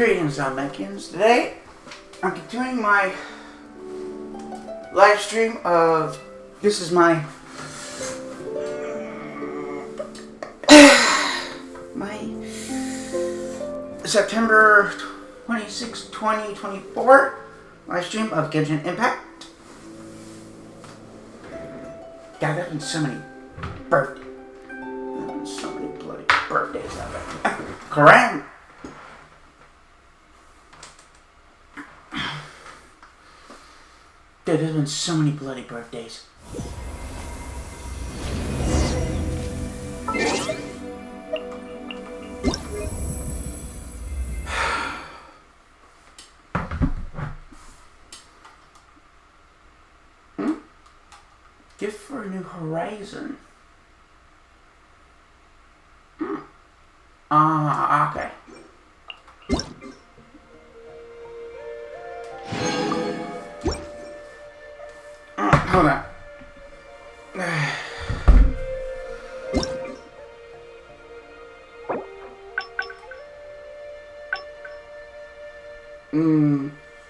Greetings, Almecians. Today, I'm continuing my live stream of, this is my September 26, 2024 live stream of Genshin Impact. God, there's been so many birthdays. There's been so many bloody birthdays out there. Koran. Dude, there's been so many bloody birthdays. Gift for a new horizon. Okay. Hold on.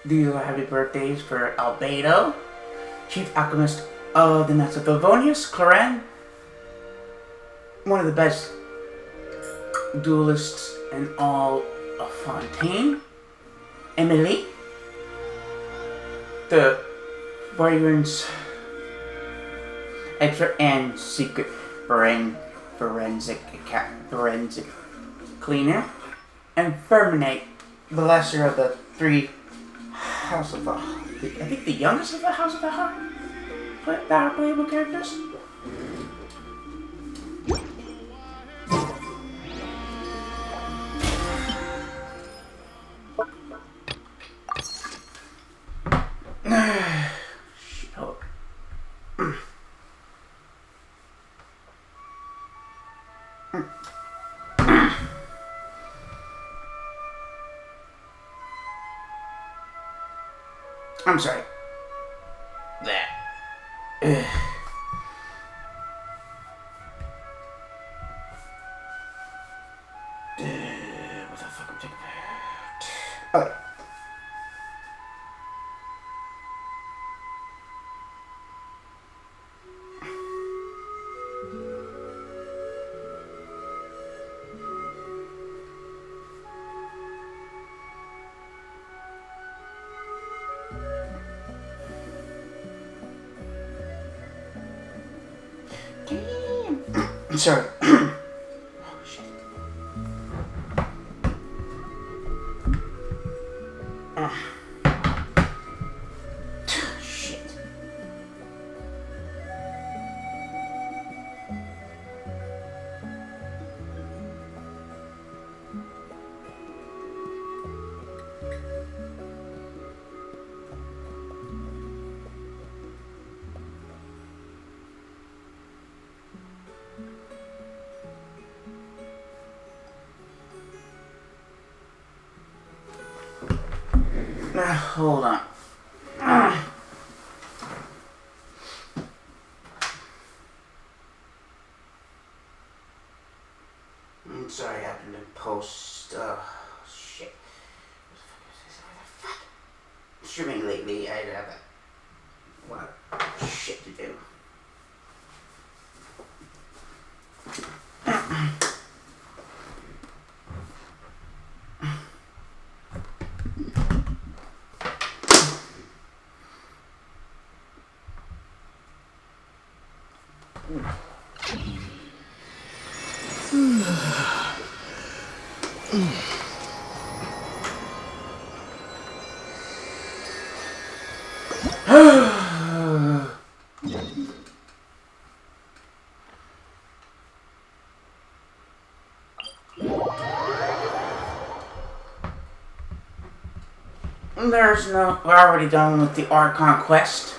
These are happy birthdays for Albedo, Chief Alchemist of the Knights of Favonius, Coran, one of the best duelists in all of Fontaine, Emily, the Wyvern's expert and secret forensic cleaner, and Ferminate, the lesser of the three House of the I think the youngest of the House of the Heart playable characters. I'm sorry. That. What the fuck am I taking about? Okay. I'm sorry. Oh, shit. Shit. Hold on. I'm sorry, I happened to post. Shit. What the fuck? Streaming lately, I have a lot of shit to do. There's no. We're already done with the Archon quest.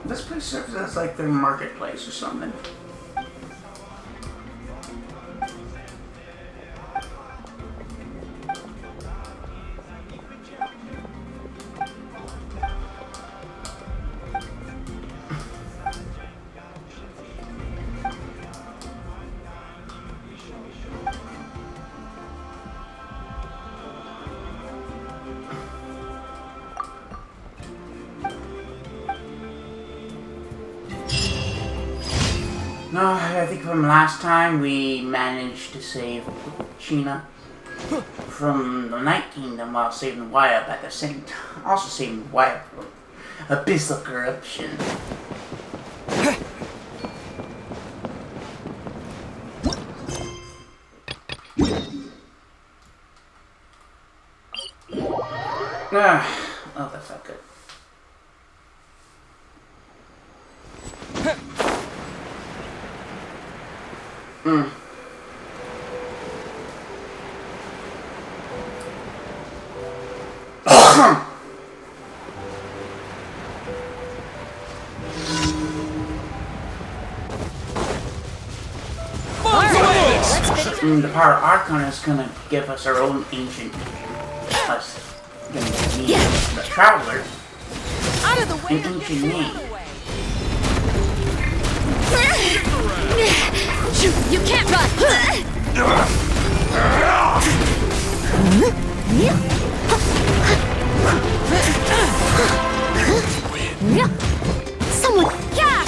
This place serves as like their marketplace or something. No, I think from last time we managed to save Sheena from the Night Kingdom while saving Wyatt at the same time. Also saving Wyatt from abyssal corruption. Oh, that felt good. The power of Archon is gonna give us our own ancient. Us gonna need the Traveler. Out of the way! An ancient name. You can't run! Someone! Yeah!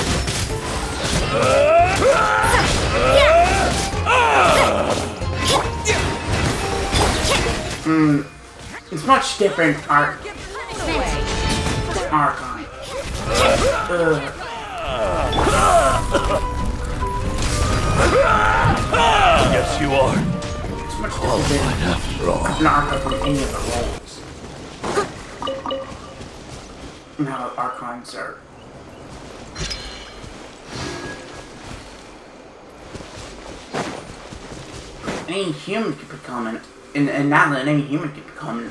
It's much different Archon. Yes, you are. It's much different than Archon from any of the roles. Now Archons are. Any human could become an. And now that any human could become a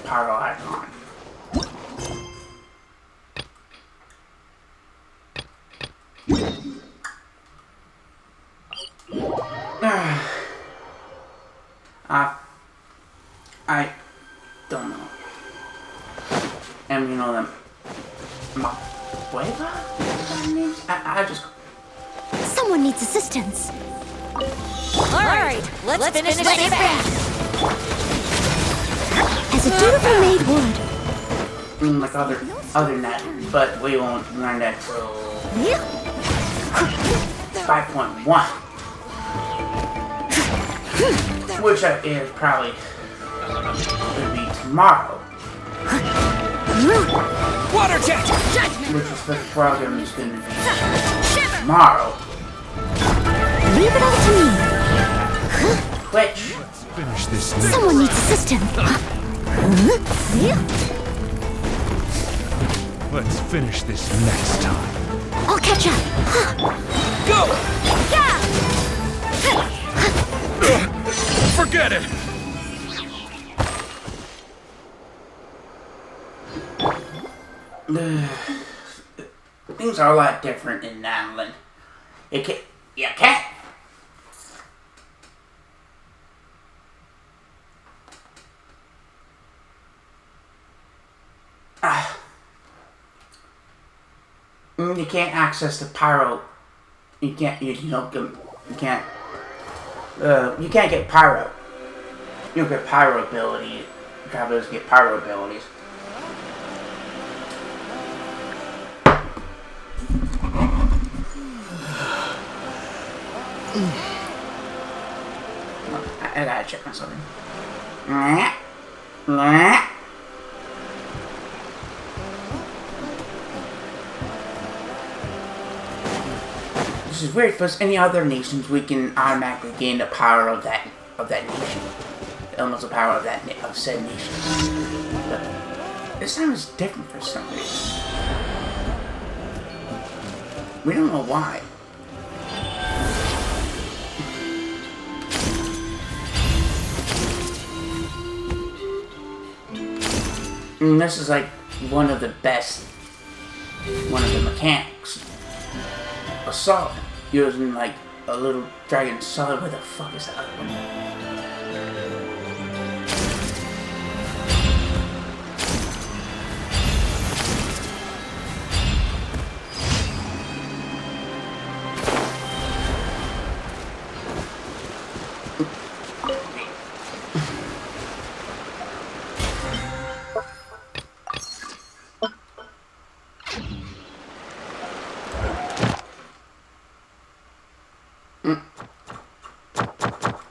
powerful Archon. I don't know. And you know them. Mabueva? I just. Someone needs assistance. Alright, let's finish this fast. As a dutiful maid would. Like other than that, but we won't learn that till 5.1. Which is probably gonna be tomorrow. Water jet! Which is the program is gonna be tomorrow. Leave it all to me. Twitch. Finish this. Someone needs assistance. Let's finish this next time. I'll catch up. Go! Yeah! Forget it! Things are a lot different in Nanlin. You can't. You can't access the pyro. You can't. You don't. You can't. You can't get pyro. You don't get pyro ability. Travelers get pyro abilities. I gotta check on something. This is weird because any other nations we can automatically gain the power of that nation, almost the power of of said nation. But this time is different for some reason. We don't know why. And this is like one of the mechanics. Assault, using like a little dragon sword. Where the fuck is that other one?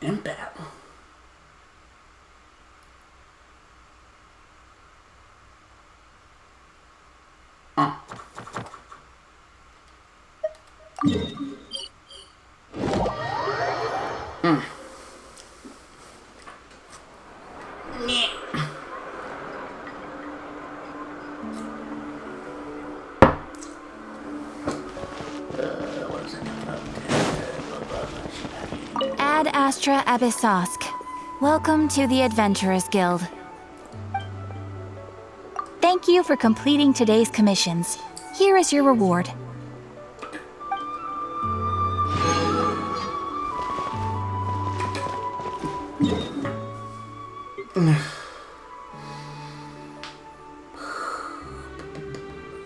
In battle. Ad Astra Abyssosk. Welcome to the Adventurers Guild. Thank you for completing today's commissions. Here is your reward.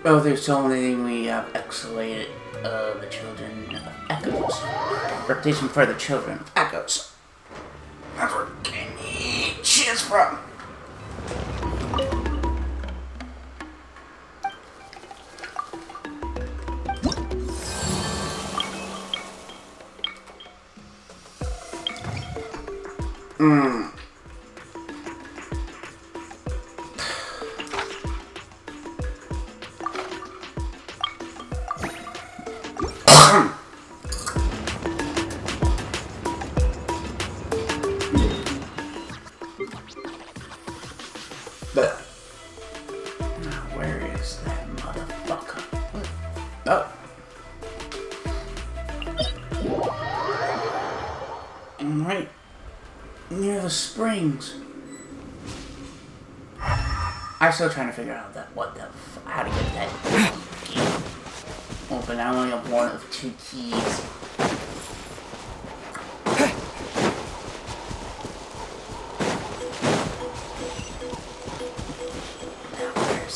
Oh, there's only we have escalated the children of Echoes. Reputation for the children of Echoes. That's where she is from. But now, where is that motherfucker? Oh. Right near the springs. I'm still trying to figure out how to get that key open. I only have one of two keys.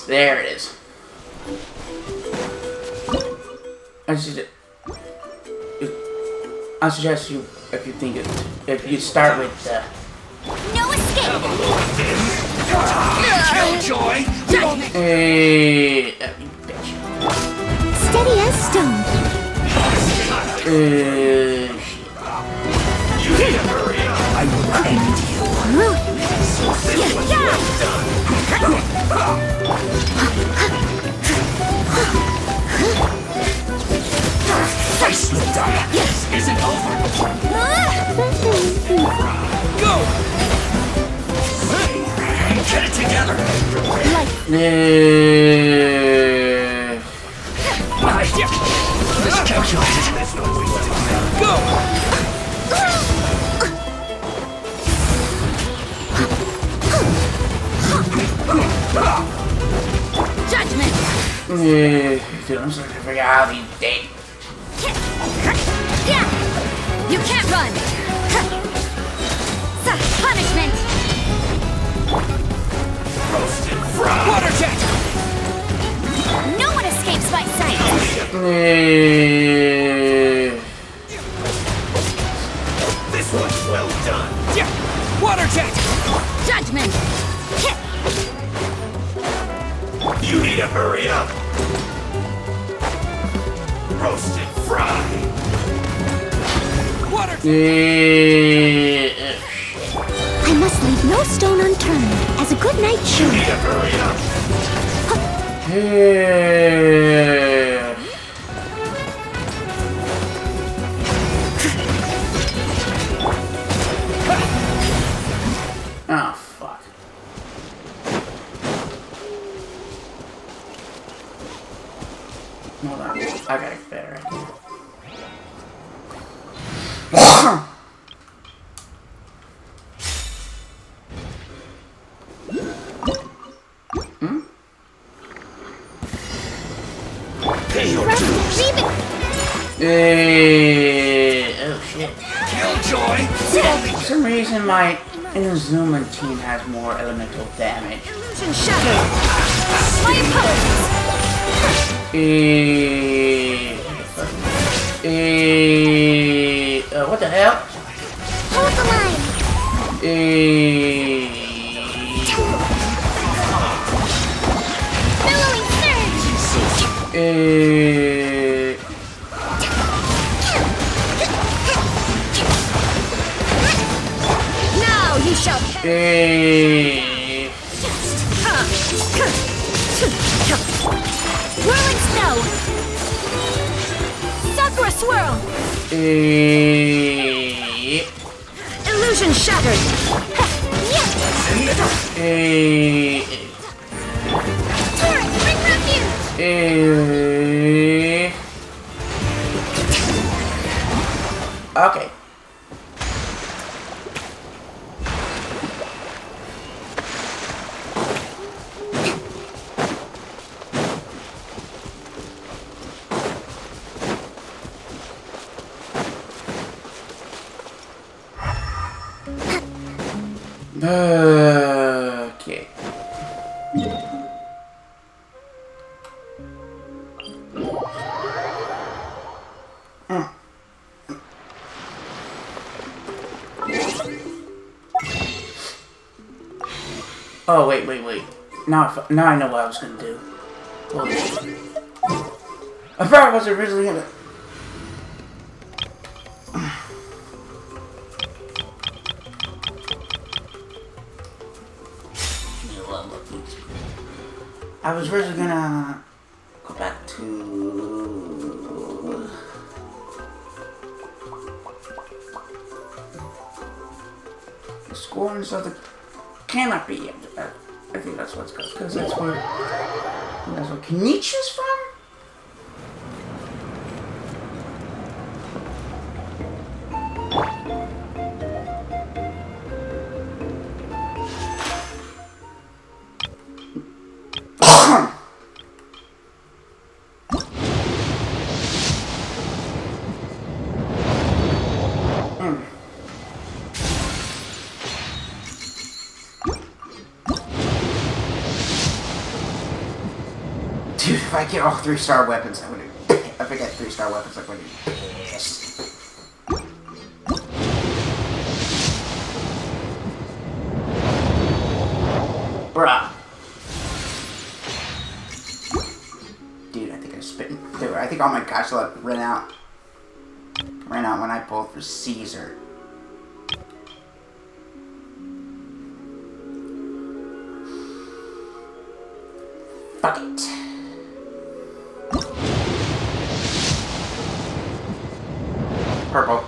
There it is. I suggest you, if you think it, if you start with No escape! Killjoy! hey, you bitch. Steady as stone. I will end you. I slipped up. This isn't over. Go! Get it together. This calculated. Go! Judgment! Dude, I'm starting to figure out how these date. Yeah! You can't run! Punishment! Roasted fried. Water jet! No one escapes my sight! I must leave no stone unturned, as a good knight should. Need to hurry up. Oh, fuck. Hold on. I gotta get better idea. Oh shit. Killjoy. For some reason my Inazuma team has more elemental damage. Illusion shattered. My opponent. What the hell? Hold the line. Billowing surge. Now you shall whirling snow. Sakura swirl. Illusion shattered. Torrent, bring refuge. Okay. Okay. Oh, wait. Now I know what I was gonna do. Holy shit. I thought I was originally gonna... I was originally gonna go back to the scorns of the canopy. I think that's what it's called, because that's where Kenichi's from. Dude, if I get all 3-star weapons, I would have. If I get 3-star weapons, I would have been pissed. Bruh. Dude, I think I spit. Dude, I think all my gosh luck ran out. Ran out when I pulled for Caesar. Fuck it. Purple.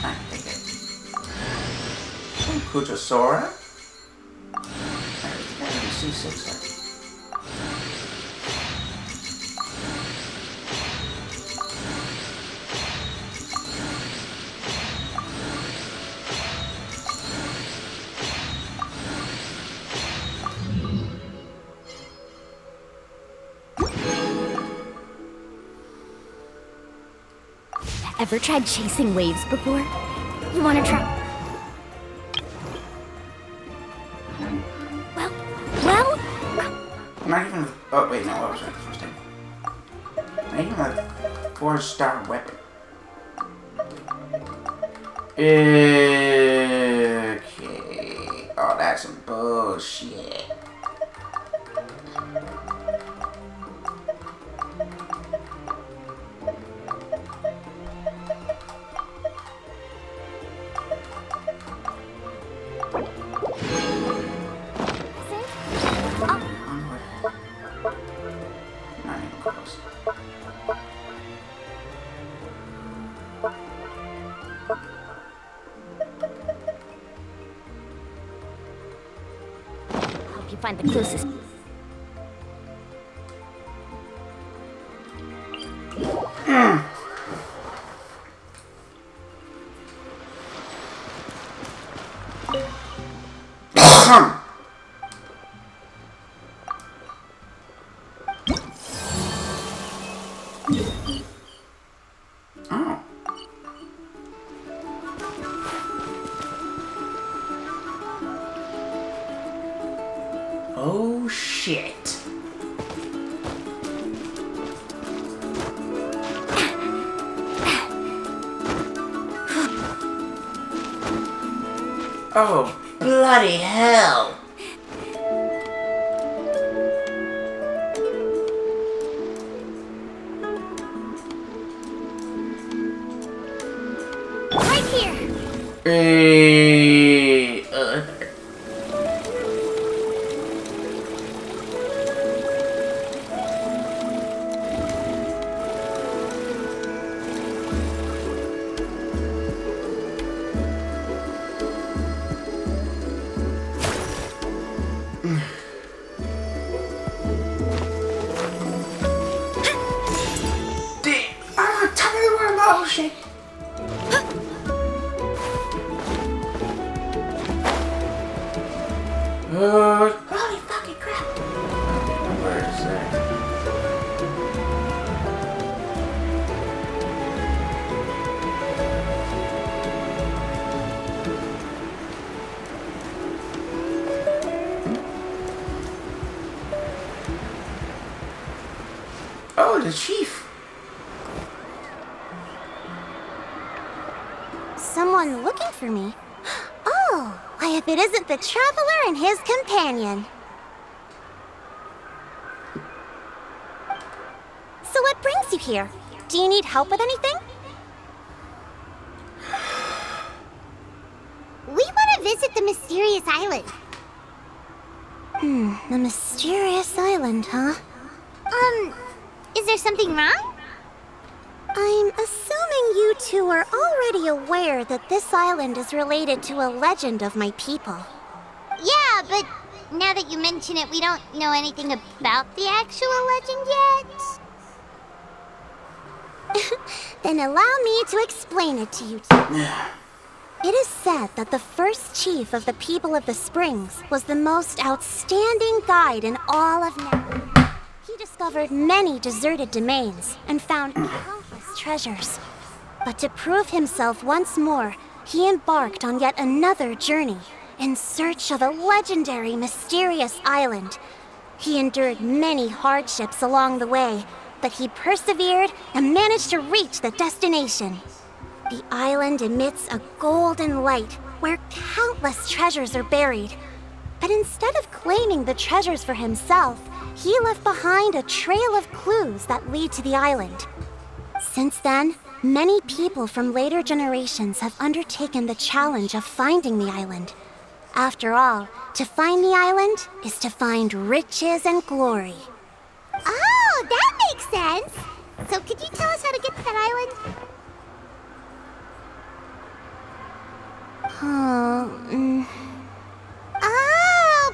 I take it. Kuchasora? I think I already see 6 there. Ever tried chasing waves before? You wanna try? Well? Not even. Oh, wait, no, I was right the first time. Not even a 4-star weapon. Okay. Oh, that's some bullshit. find the closest. Oh. Oh shit. Oh, bloody hell. Right here! Tell me the word bullshit. Holy fucking crap. Where is that? Oh, the chief. Someone looking for me? Oh, why if it isn't the traveler and his companion. So what brings you here? Do you need help with anything? We want to visit the mysterious island. The mysterious island, huh? Is there something wrong? I'm assuming you two are already aware that this island is related to a legend of my people. Yeah, but now that you mention it, we don't know anything about the actual legend yet. Then allow me to explain it to you two. It is said that the first chief of the people of the Springs was the most outstanding guide in all of Nether. He discovered many deserted domains and found countless treasures. But to prove himself once more, he embarked on yet another journey in search of a legendary, mysterious island. He endured many hardships along the way, but he persevered and managed to reach the destination. The island emits a golden light where countless treasures are buried. But instead of claiming the treasures for himself, he left behind a trail of clues that lead to the island. Since then, many people from later generations have undertaken the challenge of finding the island. After all, to find the island is to find riches and glory. Oh, that makes sense! So could you tell us how to get to that island? Oh,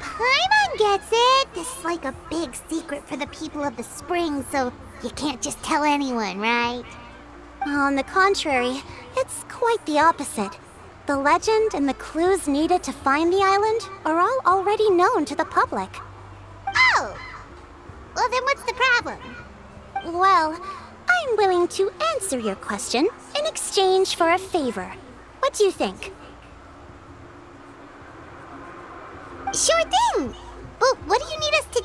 Paimon gets it! This is like a big secret for the people of the spring, so you can't just tell anyone, right? On the contrary, it's quite the opposite. The legend and the clues needed to find the island are all already known to the public. Oh! Well, then what's the problem? Well, I'm willing to answer your question in exchange for a favor. What do you think? Sure thing! But what do you need us to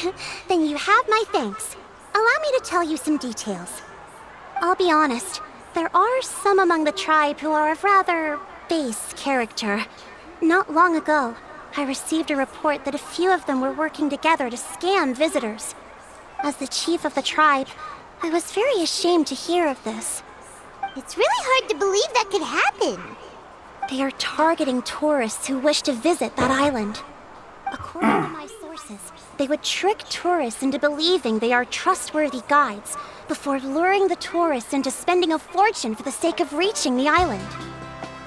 do? Then you have my thanks. Allow me to tell you some details. I'll be honest, there are some among the tribe who are of rather base character. Not long ago, I received a report that a few of them were working together to scam visitors. As the chief of the tribe, I was very ashamed to hear of this. It's really hard to believe that could happen. They are targeting tourists who wish to visit that island. According to my sources, they would trick tourists into believing they are trustworthy guides before luring the tourists into spending a fortune for the sake of reaching the island.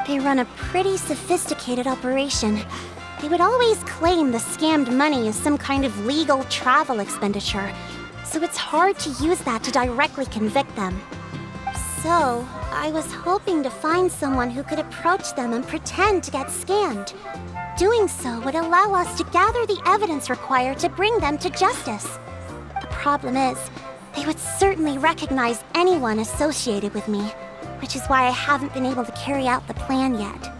They run a pretty sophisticated operation. They would always claim the scammed money is some kind of legal travel expenditure, so it's hard to use that to directly convict them. So, I was hoping to find someone who could approach them and pretend to get scammed. Doing so would allow us to gather the evidence required to bring them to justice. The problem is, they would certainly recognize anyone associated with me, which is why I haven't been able to carry out the plan yet.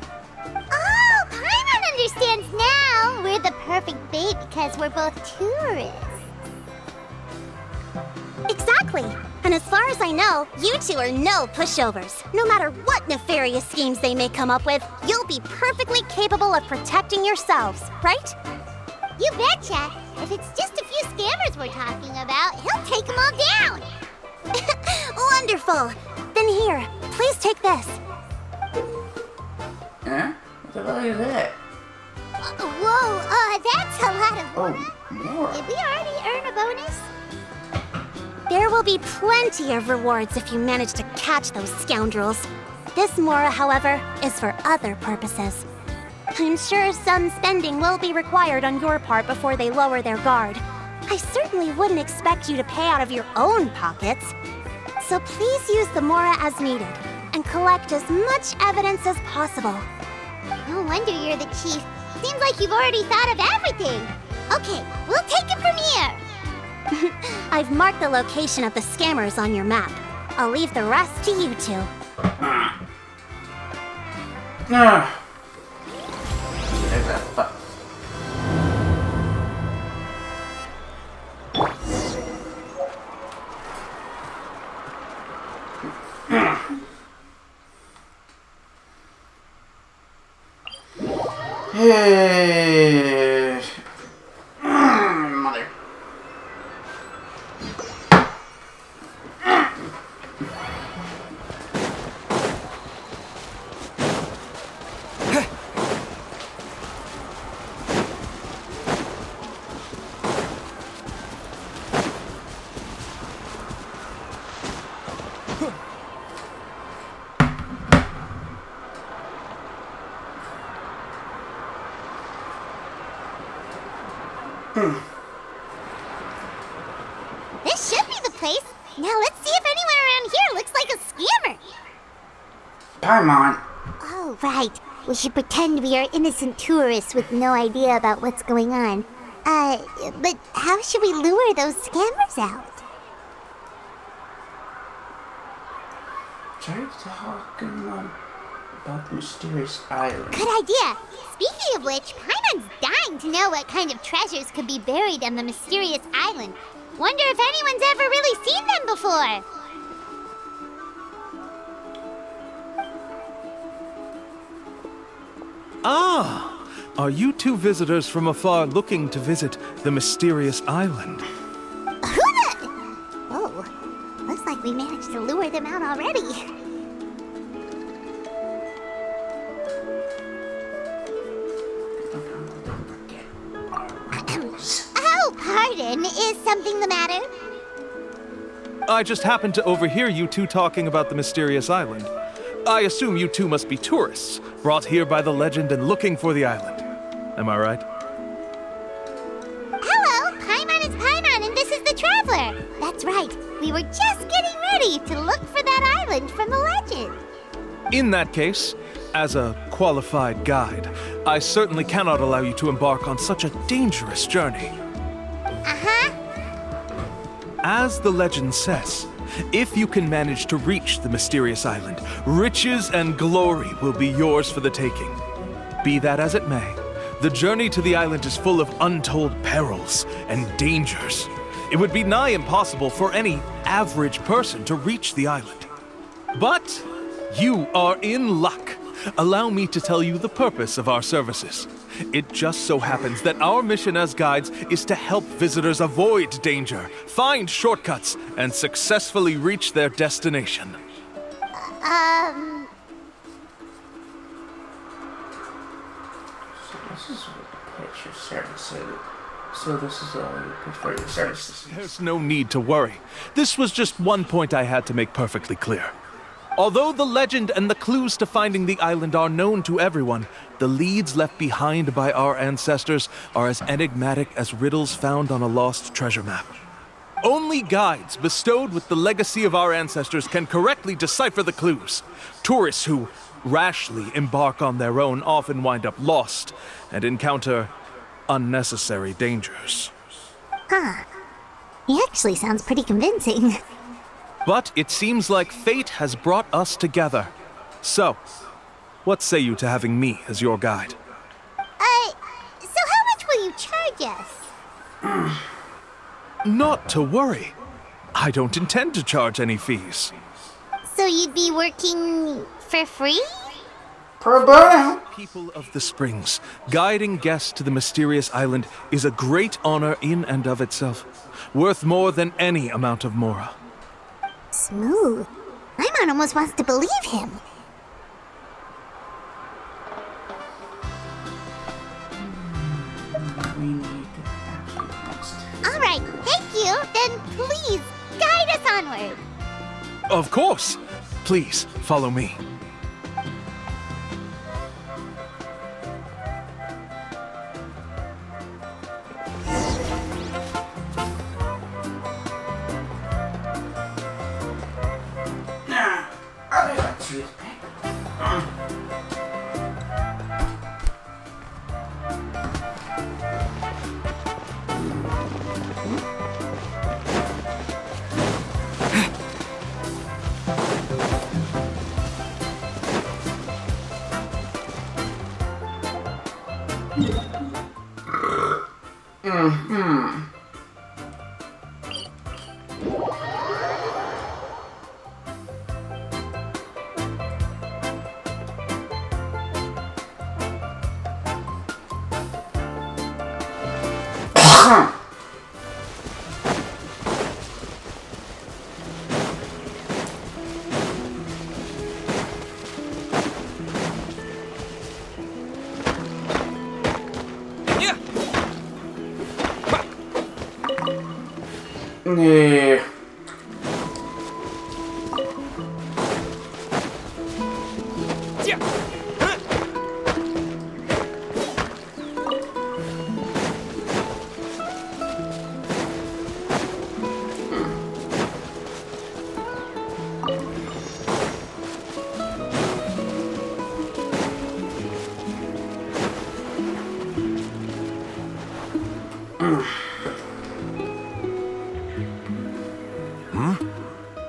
Oh, Paimon understands now! We're the perfect bait because we're both tourists. Exactly! And as far as I know, you two are no pushovers. No matter what nefarious schemes they may come up with, you'll be perfectly capable of protecting yourselves, right? You betcha! If it's just a few scammers we're talking about, he'll take them all down! Wonderful! Then here, please take this. Huh? What the hell is that? Whoa, that's a lot of Mora. Oh, more. Did we already earn a bonus? There will be plenty of rewards if you manage to catch those scoundrels. This Mora, however, is for other purposes. I'm sure some spending will be required on your part before they lower their guard. I certainly wouldn't expect you to pay out of your own pockets. So please use the Mora as needed, and collect as much evidence as possible. No wonder you're the chief. Seems like you've already thought of everything. Okay, we'll take it from here. I've marked the location of the scammers on your map. I'll leave the rest to you two. There's that fuck. Hey, mother. This should be the place. Now let's see if anyone around here looks like a scammer. Paimon. Oh, right. We should pretend we are innocent tourists with no idea about what's going on. But how should we lure those scammers out? Try talking about the mysterious island. Good idea. Speaking of which, Paimon's dying to know what kind of treasures could be buried on the mysterious island. Wonder if anyone's ever really seen them before. Ah! Are you two visitors from afar looking to visit the mysterious island? Oh, looks like we managed to lure them out already. Oh, pardon. Is something the matter? I just happened to overhear you two talking about the mysterious island. I assume you two must be tourists, brought here by the legend and looking for the island. Am I right? Hello, Paimon is Paimon, and this is the Traveler. That's right. We were just getting ready to look for that island from the legend. In that case, as a qualified guide, I certainly cannot allow you to embark on such a dangerous journey. Uh-huh. As the legend says, if you can manage to reach the mysterious island, riches and glory will be yours for the taking. Be that as it may, the journey to the island is full of untold perils and dangers. It would be nigh impossible for any average person to reach the island. But you are in luck. Allow me to tell you the purpose of our services. It just so happens that our mission as guides is to help visitors avoid danger, find shortcuts, and successfully reach their destination. So this is what the picture services. So this is all you pay for your services. There's no need to worry. This was just one point I had to make perfectly clear. Although the legend and the clues to finding the island are known to everyone, the leads left behind by our ancestors are as enigmatic as riddles found on a lost treasure map. Only guides bestowed with the legacy of our ancestors can correctly decipher the clues. Tourists who rashly embark on their own often wind up lost and encounter unnecessary dangers. He actually sounds pretty convincing. But it seems like fate has brought us together. So, what say you to having me as your guide? So how much will you charge us? Not to worry. I don't intend to charge any fees. So you'd be working for free? Pro bono. People of the Springs, guiding guests to the mysterious island is a great honor in and of itself, worth more than any amount of mora. Smooth. My man almost wants to believe him. We need to actually next. Alright, thank you. Then please, guide us onward. Of course. Please, follow me. Oh, there's a toothpick. Yeah.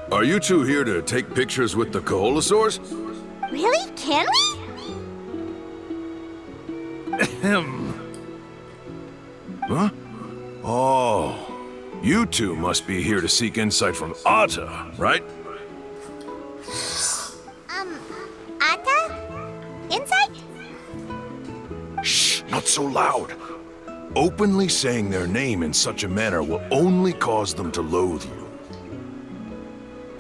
Are you two here to take pictures with the Koholosaurs? Really? Can we? Huh? Oh, you two must be here to seek insight from Atta, right? Atta? Inside? Shh, not so loud. Openly saying their name in such a manner will only cause them to loathe you.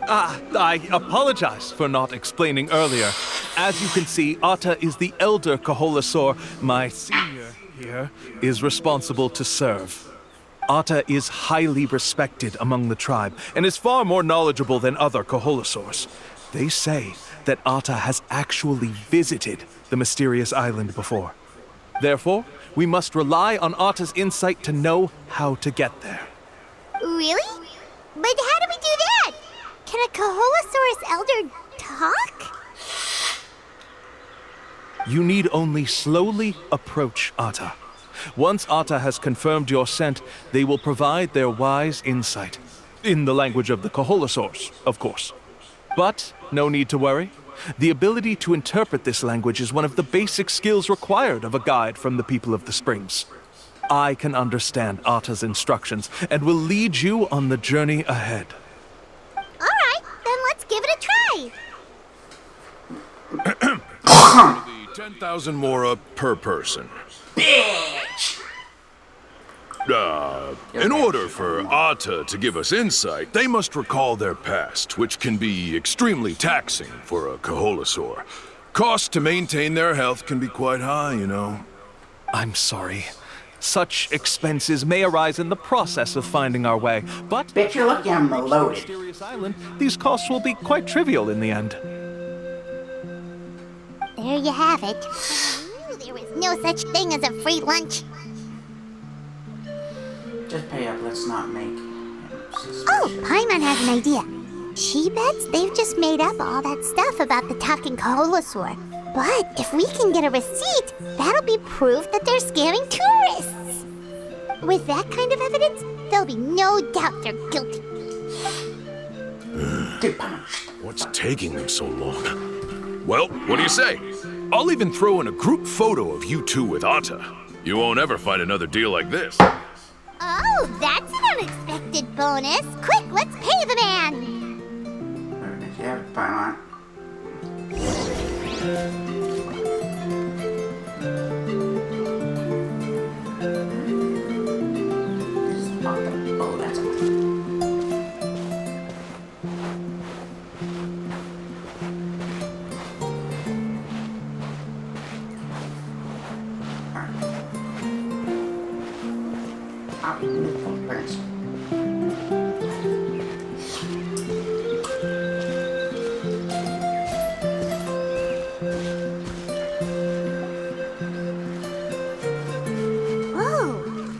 I apologize for not explaining earlier. As you can see, Atta is the elder Koholosaur. My senior here is responsible to serve. Atta is highly respected among the tribe and is far more knowledgeable than other Koholosaurs. They say that Atta has actually visited the mysterious island before. Therefore, we must rely on Atta's insight to know how to get there. Really? But how do we do that? Can a Koholosaurus elder talk? You need only slowly approach Atta. Once Atta has confirmed your scent, they will provide their wise insight. In the language of the Koholosaurs, of course. But no need to worry. The ability to interpret this language is one of the basic skills required of a guide from the people of the Springs. I can understand Atta's instructions and will lead you on the journey ahead. Alright, then let's give it a try. The 10,000 mora per person. Bitch! In order for Atta to give us insight, they must recall their past, which can be extremely taxing for a Koholosaur. Cost to maintain their health can be quite high, you know. I'm sorry. Such expenses may arise in the process of finding our way, but... Bitch, you're looking at them loaded. Mysterious Island, these costs will be quite trivial in the end. There you have it. I knew there was no such thing as a free lunch. Just pay up, let's not make Oh, Paimon has an idea. She bets they've just made up all that stuff about the talking Kaholosaur. But if we can get a receipt, that'll be proof that they're scamming tourists. With that kind of evidence, there'll be no doubt they're guilty. What's taking them so long? Well, what do you say? I'll even throw in a group photo of you two with Atta. You won't ever find another deal like this. Oh, that's an unexpected bonus. Quick, let's pay the man. Yeah, fine. Oh, that's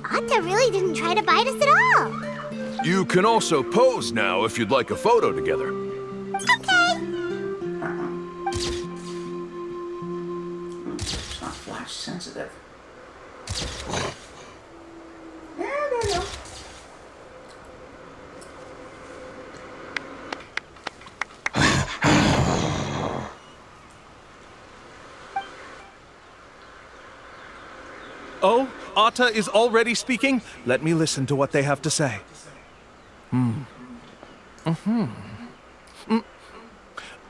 Atta really didn't try to bite us at all. You can also pose now if you'd like a photo together. Okay. It's not flash sensitive. Yeah, there you go. Oh, Atta is already speaking? Let me listen to what they have to say.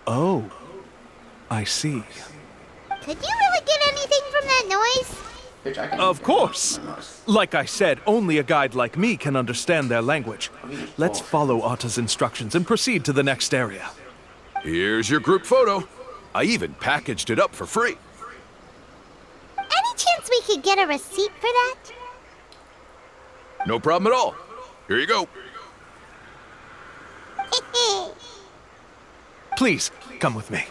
Oh, I see. Could you really get anything from that noise? Bitch, I can Of course! Like I said, only a guide like me can understand their language. Let's follow Atta's instructions and proceed to the next area. Here's your group photo. I even packaged it up for free. Any chance we could get a receipt for that? No problem at all. Here you go. Please, come with me.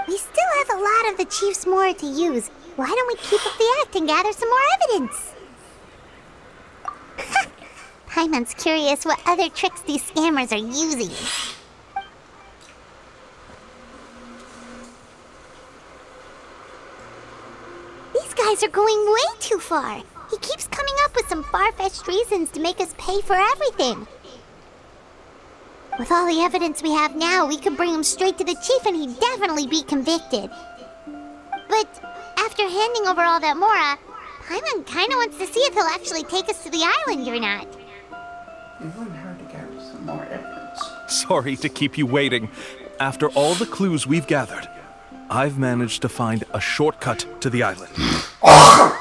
We still have a lot of the Chief's more to use. Why don't we keep up the act and gather some more evidence? Paimon's curious what other tricks these scammers are using. These guys are going way too far. He keeps coming up with some far-fetched reasons to make us pay for everything. With all the evidence we have now, we could bring him straight to the chief and he'd definitely be convicted. But after handing over all that Mora, Paimon kinda wants to see if he'll actually take us to the island or not. You wouldn't hurt to gather some more evidence. Sorry to keep you waiting. After all the clues we've gathered, I've managed to find a shortcut to the island. Oh,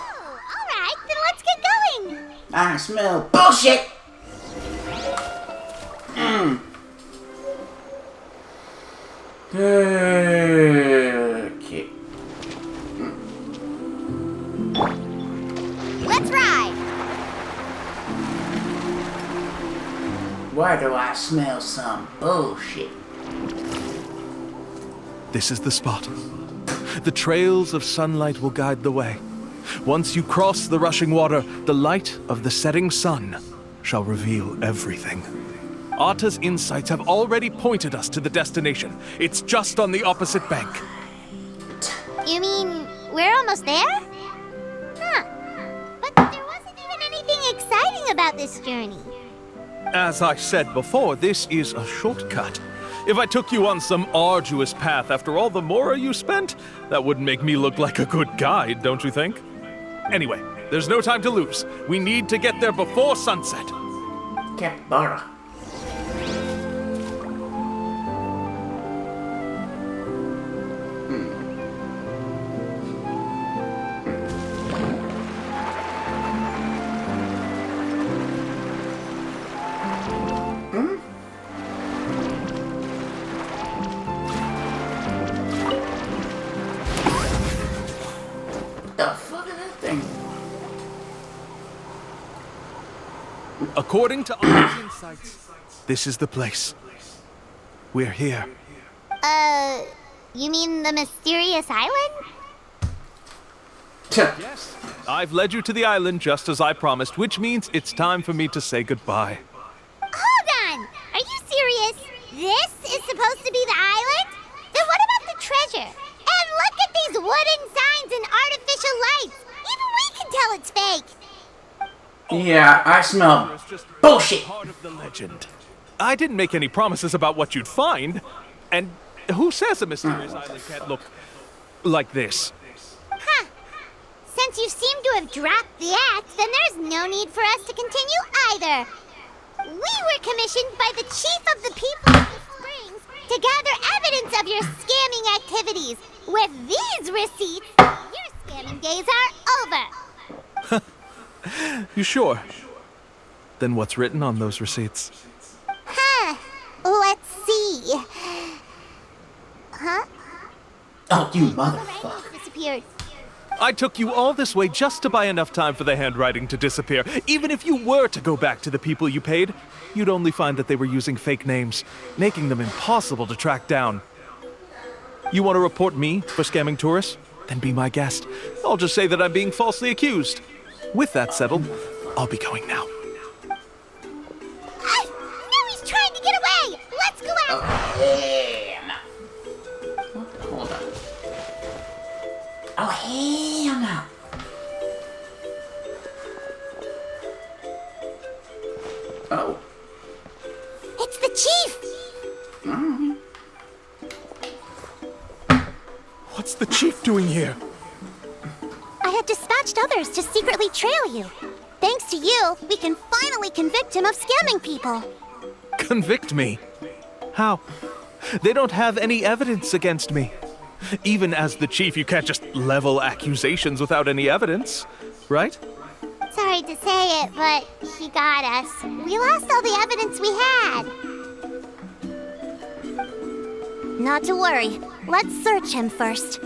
alright, then let's get going! I smell bullshit! Okay. Let's ride! Why do I smell some bullshit? This is the spot. The trails of sunlight will guide the way. Once you cross the rushing water, the light of the setting sun shall reveal everything. Atta's insights have already pointed us to the destination. It's just on the opposite bank. You mean, we're almost there? Huh. But there wasn't even anything exciting about this journey. As I said before, this is a shortcut. If I took you on some arduous path after all the Mora you spent, that wouldn't make me look like a good guide, don't you think? Anyway, there's no time to lose. We need to get there before sunset. Capybara. According to Atta's insights, this is the place. We're here. You mean the mysterious island? Yes, I've led you to the island just as I promised, which means it's time for me to say goodbye. Hold on! Are you serious? This is supposed to be the island? Then what about the treasure? And look at these wooden signs and artificial lights! Even we can tell it's fake! Yeah, I smell bullshit. Part of the legend. I didn't make any promises about what you'd find. And who says a mysterious island can't look like this? Huh. Since you seem to have dropped the axe, then there's no need for us to continue either. We were commissioned by the chief of the people of the Springs to gather evidence of your scamming activities. With these receipts, your scamming days are over. You sure? Then what's written on those receipts? Huh. Let's see. Huh? Oh, you The motherfucker. writing disappeared. I took you all this way just to buy enough time for the handwriting to disappear. Even if you were to go back to the people you paid, you'd only find that they were using fake names, making them impossible to track down. You want to report me for scamming tourists? Then be my guest. I'll just say that I'm being falsely accused. With that settled, I'll be going now. No, he's trying to get away! Let's go out! Hell no. Hold on. Oh, hell no. Oh. It's the chief! What's the chief doing here? I had dispatched others to secretly trail you. Thanks to you, we can finally convict him of scamming people. Convict me? How? They don't have any evidence against me. Even as the chief, you can't just level accusations without any evidence, right? Sorry to say it, but he got us. We lost all the evidence we had. Not to worry. Let's search him first.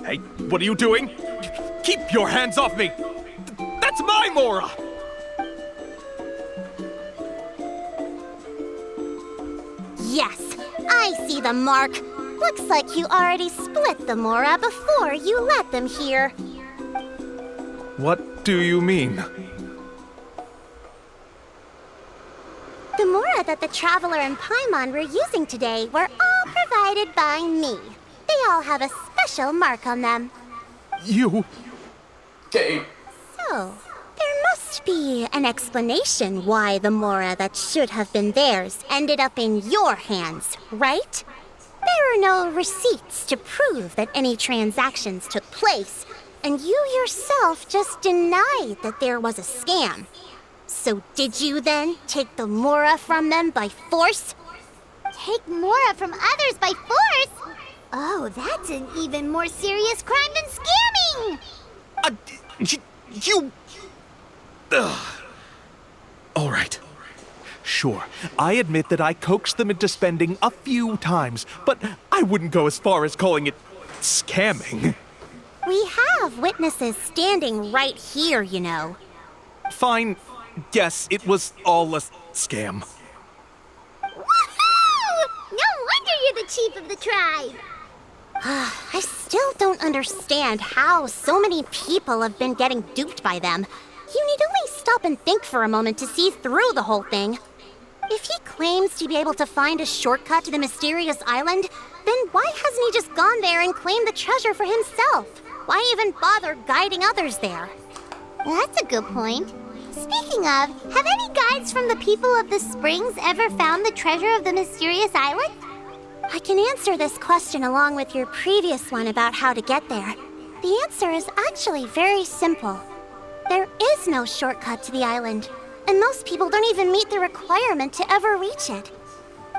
Hey, what are you doing? Keep your hands off me! That's my Mora! Yes, I see the mark. Looks like you already split the Mora before you let them here. What do you mean? The Mora that the Traveler and Paimon were using today were all provided by me. They all have a special mark on them. You... Okay. So, there must be an explanation why the Mora that should have been theirs ended up in your hands, right? There are no receipts to prove that any transactions took place, and you yourself just denied that there was a scam. So did you then take the Mora from them by force? Take Mora from others by force? Oh, that's an even more serious crime than scamming! You... Ugh. All right. Sure, I admit that I coaxed them into spending a few times, but I wouldn't go as far as calling it scamming. We have witnesses standing right here, you know. Fine. Yes, it was all a scam. Woohoo! No wonder you're the chief of the tribe! I still don't understand how so many people have been getting duped by them. You need only stop and think for a moment to see through the whole thing. If he claims to be able to find a shortcut to the mysterious island, then why hasn't he just gone there and claimed the treasure for himself? Why even bother guiding others there? That's a good point. Speaking of, have any guides from the people of the Springs ever found the treasure of the mysterious island? I can answer this question along with your previous one about how to get there. The answer is actually very simple. There is no shortcut to the island, and most people don't even meet the requirement to ever reach it.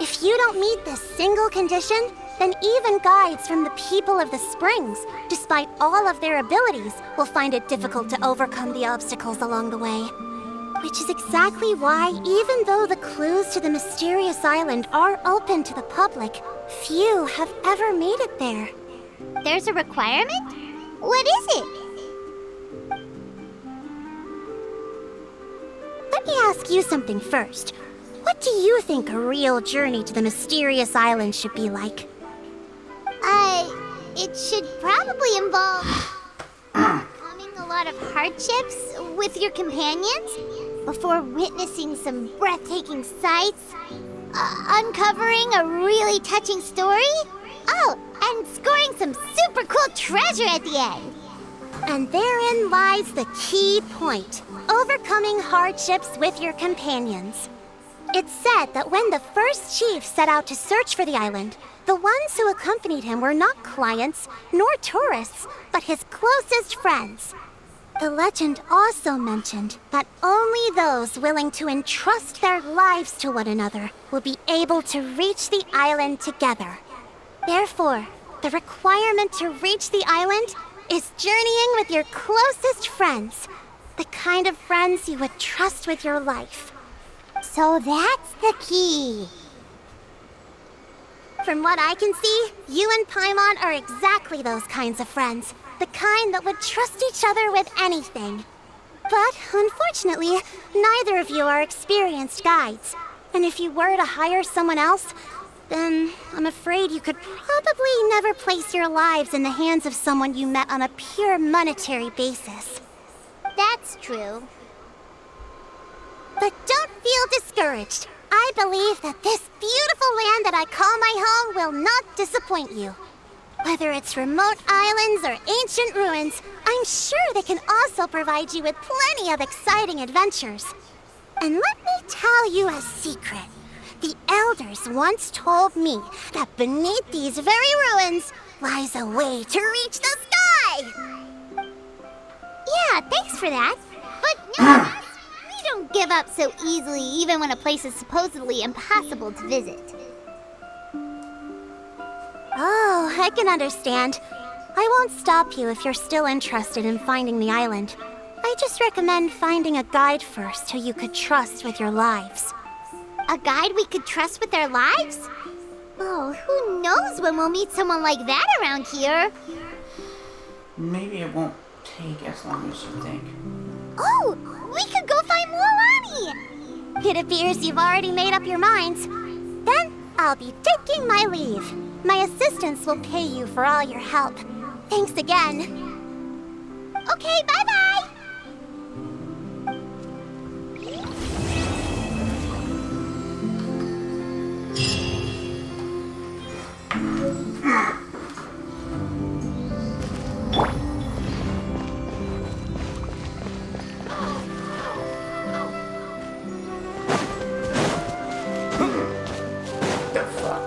If you don't meet this single condition, then even guides from the people of the Springs, despite all of their abilities, will find it difficult to overcome the obstacles along the way. Which is exactly why, even though the clues to the mysterious island are open to the public, few have ever made it there. There's a requirement? What is it? Let me ask you something first. What do you think a real journey to the mysterious island should be like? It should probably involve overcoming a lot of hardships with your companions before witnessing some breathtaking sights, uncovering a really touching story. Oh, and scoring some super cool treasure at the end. And therein lies the key point: overcoming hardships with your companions. It's said that when the first chief set out to search for the island, the ones who accompanied him were not clients nor tourists, but his closest friends. The legend also mentioned that only those willing to entrust their lives to one another will be able to reach the island together. Therefore, the requirement to reach the island is journeying with your closest friends, the kind of friends you would trust with your life. So that's the key. From what I can see, you and Paimon are exactly those kinds of friends. The kind that would trust each other with anything. But, unfortunately, neither of you are experienced guides. And if you were to hire someone else, then I'm afraid you could probably never place your lives in the hands of someone you met on a pure monetary basis. That's true. But don't feel discouraged. I believe that this beautiful land that I call my home will not disappoint you. Whether it's remote islands or ancient ruins, I'm sure they can also provide you with plenty of exciting adventures. And let me tell you a secret. The elders once told me that beneath these very ruins lies a way to reach the sky! Yeah, thanks for that. But no, we don't give up so easily even when a place is supposedly impossible to visit. Oh, I can understand. I won't stop you if you're still interested in finding the island. I just recommend finding a guide first who you could trust with your lives. A guide we could trust with our lives? Oh, who knows when we'll meet someone like that around here? Maybe it won't take as long as you think. Oh, we could go find Mualani! It appears you've already made up your minds. Then I'll be taking my leave. My assistants will pay you for all your help. Thanks again. Okay, bye-bye! The fuck?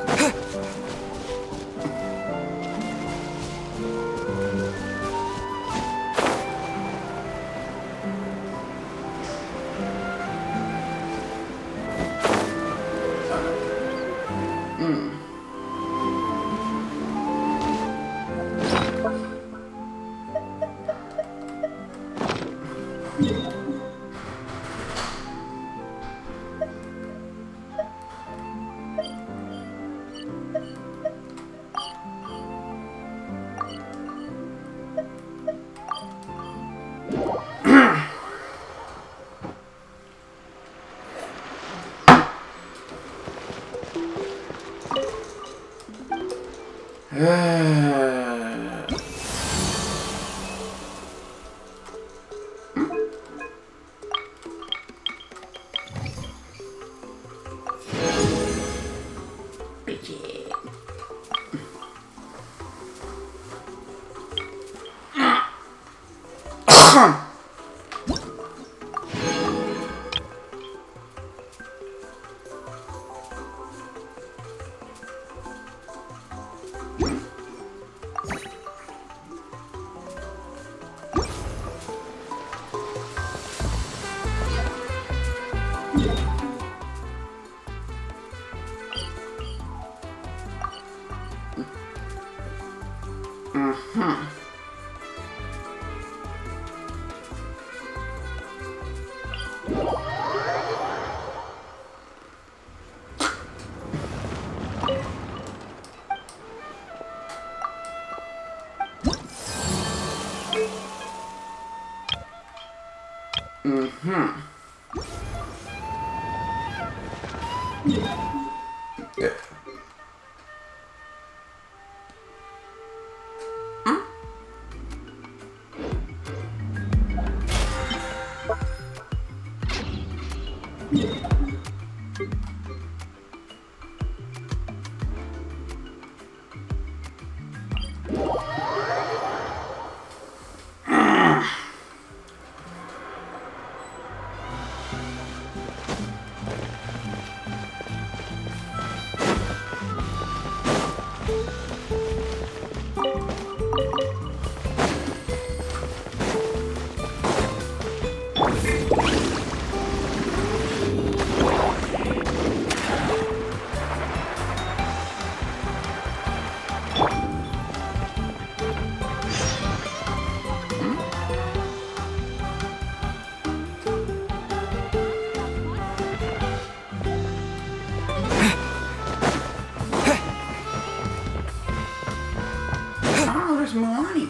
Oh, there's Milani.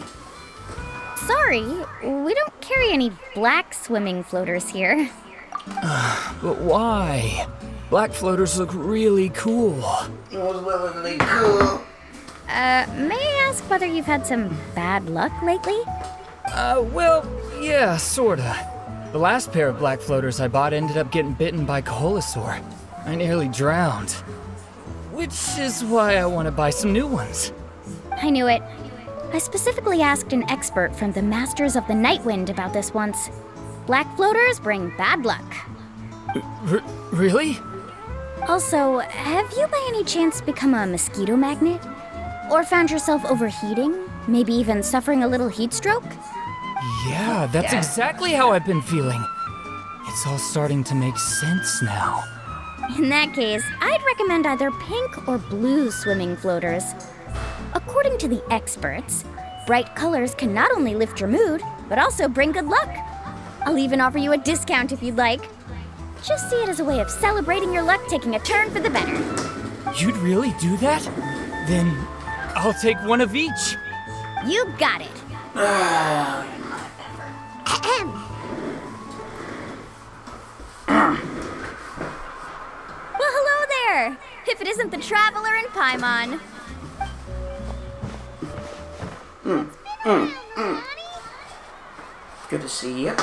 Sorry, we don't carry any black swimming floaters here. But why? Black floaters look really cool. It was really cool. May I ask whether you've had some bad luck lately? Well, yeah, sorta. The last pair of black floaters I bought ended up getting bitten by Kaholasaur. I nearly drowned. Which is why I want to buy some new ones. I knew it. I specifically asked an expert from the Masters of the Nightwind about this once. Black floaters bring bad luck. Really? Also, have you by any chance become a mosquito magnet? Or found yourself overheating? Maybe even suffering a little heat stroke? Yeah, that's exactly how I've been feeling. It's all starting to make sense now. In that case, I'd recommend either pink or blue swimming floaters. According to the experts, bright colors can not only lift your mood, but also bring good luck. I'll even offer you a discount if you'd like. Just see it as a way of celebrating your luck taking a turn for the better. You'd really do that? Then I'll take one of each. You got it. Ahem. Well, hello there! If it isn't the Traveler in Paimon. Good to see you.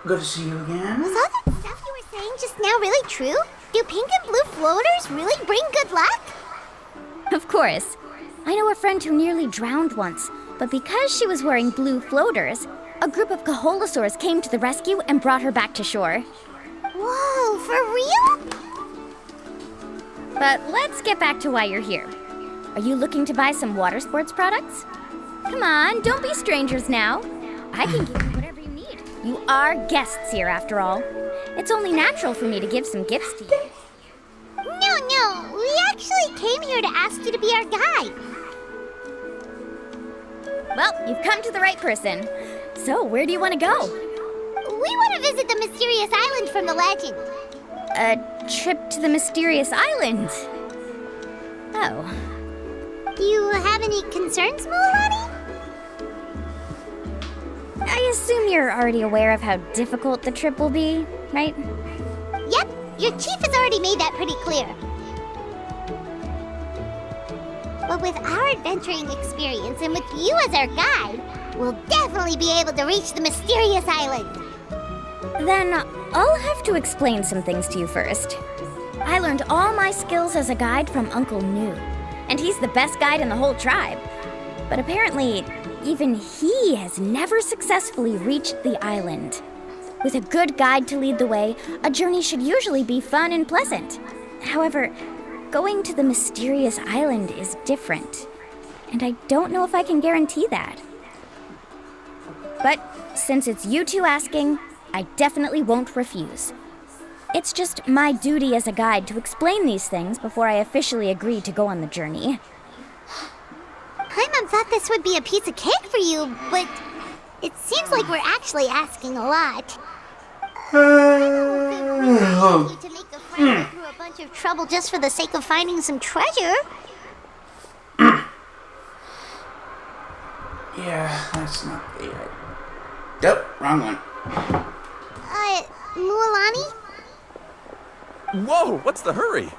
Good to see you again. Was all that stuff you were saying just now really true? Do pink and blue floaters really bring good luck? Of course. I know a friend who nearly drowned once, but because she was wearing blue floaters, a group of Kaholasaurs came to the rescue and brought her back to shore. Whoa, for real? But let's get back to why you're here. Are you looking to buy some water sports products? Come on, don't be strangers now. I can give you whatever you need. You are guests here, after all. It's only natural for me to give some gifts to you. No, we actually came here to ask you to be our guide. Well, you've come to the right person. So, where do you want to go? We want to visit the mysterious island from the legend. A trip to the mysterious island. Oh. Do you have any concerns, Milani? I assume you're already aware of how difficult the trip will be, right? Yep, your chief has already made that pretty clear. But with our adventuring experience and with you as our guide, we'll definitely be able to reach the mysterious island. Then I'll have to explain some things to you first. I learned all my skills as a guide from Uncle Nu, and he's the best guide in the whole tribe. But apparently, even he has never successfully reached the island. With a good guide to lead the way, a journey should usually be fun and pleasant. However, going to the mysterious island is different, and I don't know if I can guarantee that. But since it's you two asking, I definitely won't refuse. It's just my duty as a guide to explain these things before I officially agree to go on the journey. Paimon thought this would be a piece of cake for you, but it seems like we're actually asking a lot. You to make a friend go through a bunch of trouble just for the sake of finding some treasure. Yeah, that's not the Nope, wrong one. Mualani? Whoa, what's the hurry?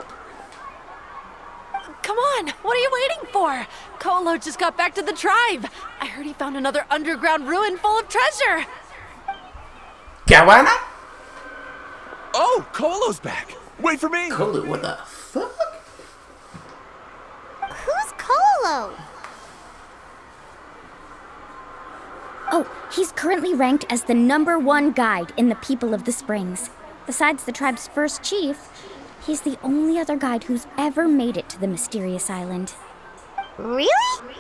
Come on, what are you waiting for? Kolo just got back to the tribe. I heard he found another underground ruin full of treasure. Kawana? Oh, Kolo's back. Wait for me. Kolo, what the fuck? Who's Kolo? Oh, he's currently ranked as the #1 guide in the People of the Springs. Besides the tribe's first chief, he's the only other guide who's ever made it to the mysterious island. Really?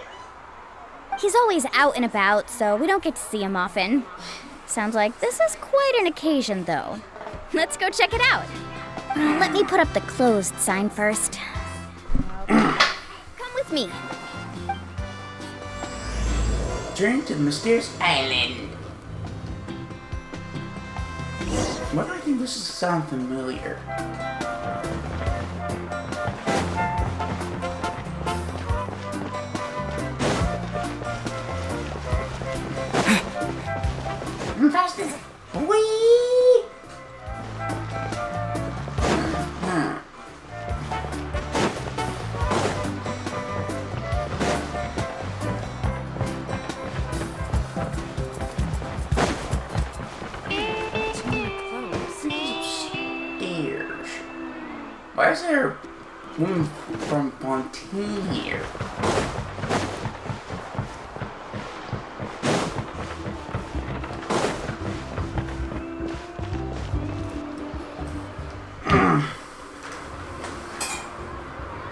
He's always out and about, so we don't get to see him often. Sounds like this is quite an occasion, though. Let's go check it out. Let me put up the closed sign first. Come with me. Journey to the mysterious island. Why do I think this sound familiar? I'm faster. Whee! Stairs. Why is there one from Fontaine here?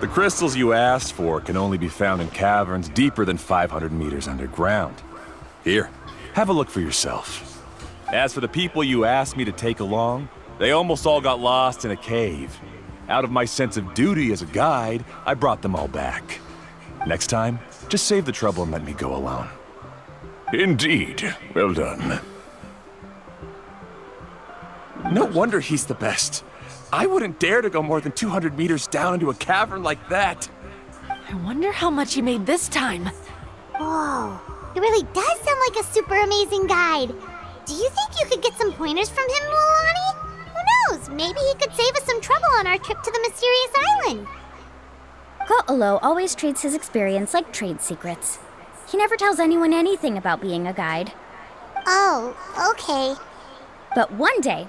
The crystals you asked for can only be found in caverns deeper than 500 meters underground. Here, have a look for yourself. As for the people you asked me to take along, they almost all got lost in a cave. Out of my sense of duty as a guide, I brought them all back. Next time, just save the trouble and let me go alone. Indeed. Well done. No wonder he's the best. I wouldn't dare to go more than 200 meters down into a cavern like that. I wonder how much he made this time. Whoa, it really does sound like a super amazing guide. Do you think you could get some pointers from him, Mulani? Who knows? Maybe he could save us some trouble on our trip to the mysterious island. Ko'olo always treats his experience like trade secrets. He never tells anyone anything about being a guide. Oh, okay. But one day,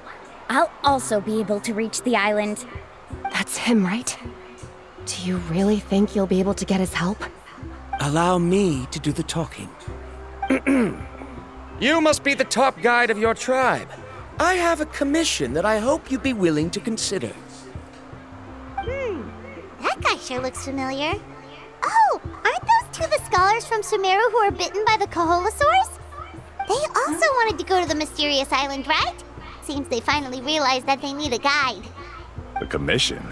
I'll also be able to reach the island. That's him, right? Do you really think you'll be able to get his help? Allow me to do the talking. You must be the top guide of your tribe. I have a commission that I hope you'd be willing to consider. That guy sure looks familiar. Oh, aren't those two the scholars from Sumeru who were bitten by the Koholosaurs? They also wanted to go to the mysterious island, right? Seems they finally realized that they need a guide. A commission?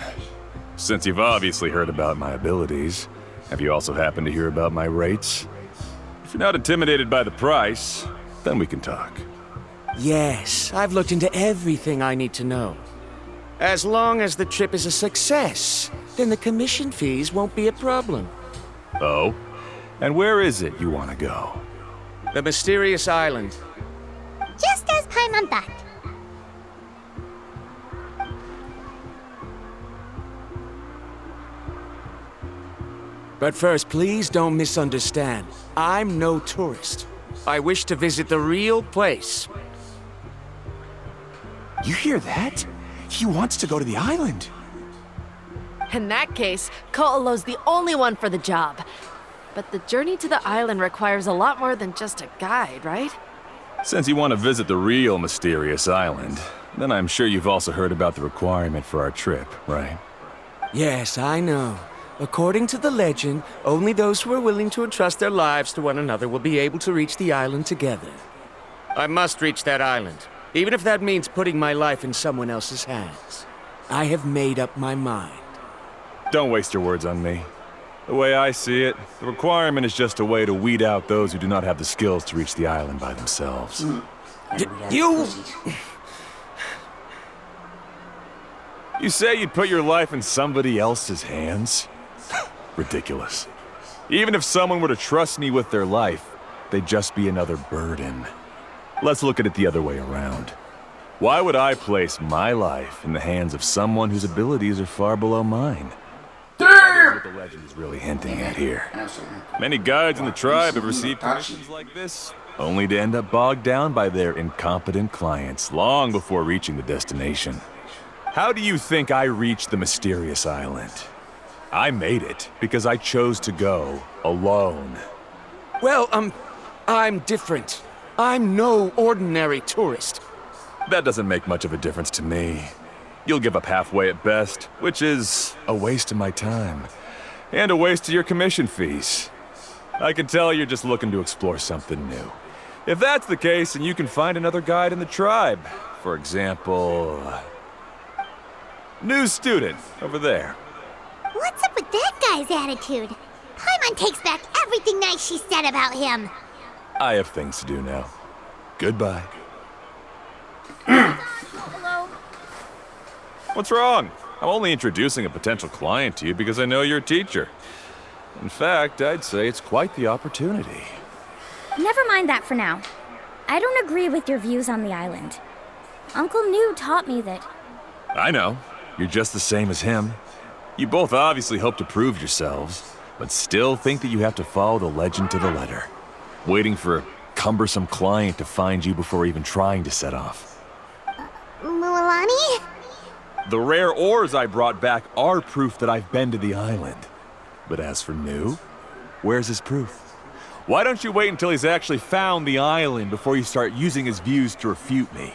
Since you've obviously heard about my abilities, have you also happened to hear about my rates? If you're not intimidated by the price, then we can talk. Yes, I've looked into everything I need to know. As long as the trip is a success, then the commission fees won't be a problem. Oh? And where is it you want to go? The mysterious island. Just as Paimon thought. But first, please don't misunderstand. I'm no tourist. I wish to visit the real place. You hear that? He wants to go to the island. In that case, Ko'olo's the only one for the job. But the journey to the island requires a lot more than just a guide, right? Since you want to visit the real mysterious island, then I'm sure you've also heard about the requirement for our trip, right? Yes, I know. According to the legend, only those who are willing to entrust their lives to one another will be able to reach the island together. I must reach that island, even if that means putting my life in someone else's hands. I have made up my mind. Don't waste your words on me. The way I see it, the requirement is just a way to weed out those who do not have the skills to reach the island by themselves. You... You say you'd put your life in somebody else's hands? Ridiculous. Even if someone were to trust me with their life, they'd just be another burden. Let's look at it the other way around. Why would I place my life in the hands of someone whose abilities are far below mine? Damn! the legend is really hinting at here. Absolutely. Many guides in the tribe have received commissions like this, only to end up bogged down by their incompetent clients long before reaching the destination. How do you think I reached the mysterious island? I made it because I chose to go alone. Well, I'm different. I'm no ordinary tourist. That doesn't make much of a difference to me. You'll give up halfway at best, which is a waste of my time. And a waste of your commission fees. I can tell you're just looking to explore something new. If that's the case, then you can find another guide in the tribe. For example... new student, over there. What's up with that guy's attitude? Paimon takes back everything nice she said about him. I have things to do now. Goodbye. Hello? What's wrong? I'm only introducing a potential client to you because I know you're a teacher. In fact, I'd say it's quite the opportunity. Never mind that for now. I don't agree with your views on the island. Uncle New taught me that... I know. You're just the same as him. You both obviously hope to prove yourselves, but still think that you have to follow the legend to the letter, waiting for a cumbersome client to find you before even trying to set off. Mualani? The rare ores I brought back are proof that I've been to the island. But as for New, where's his proof? Why don't you wait until he's actually found the island before you start using his views to refute me?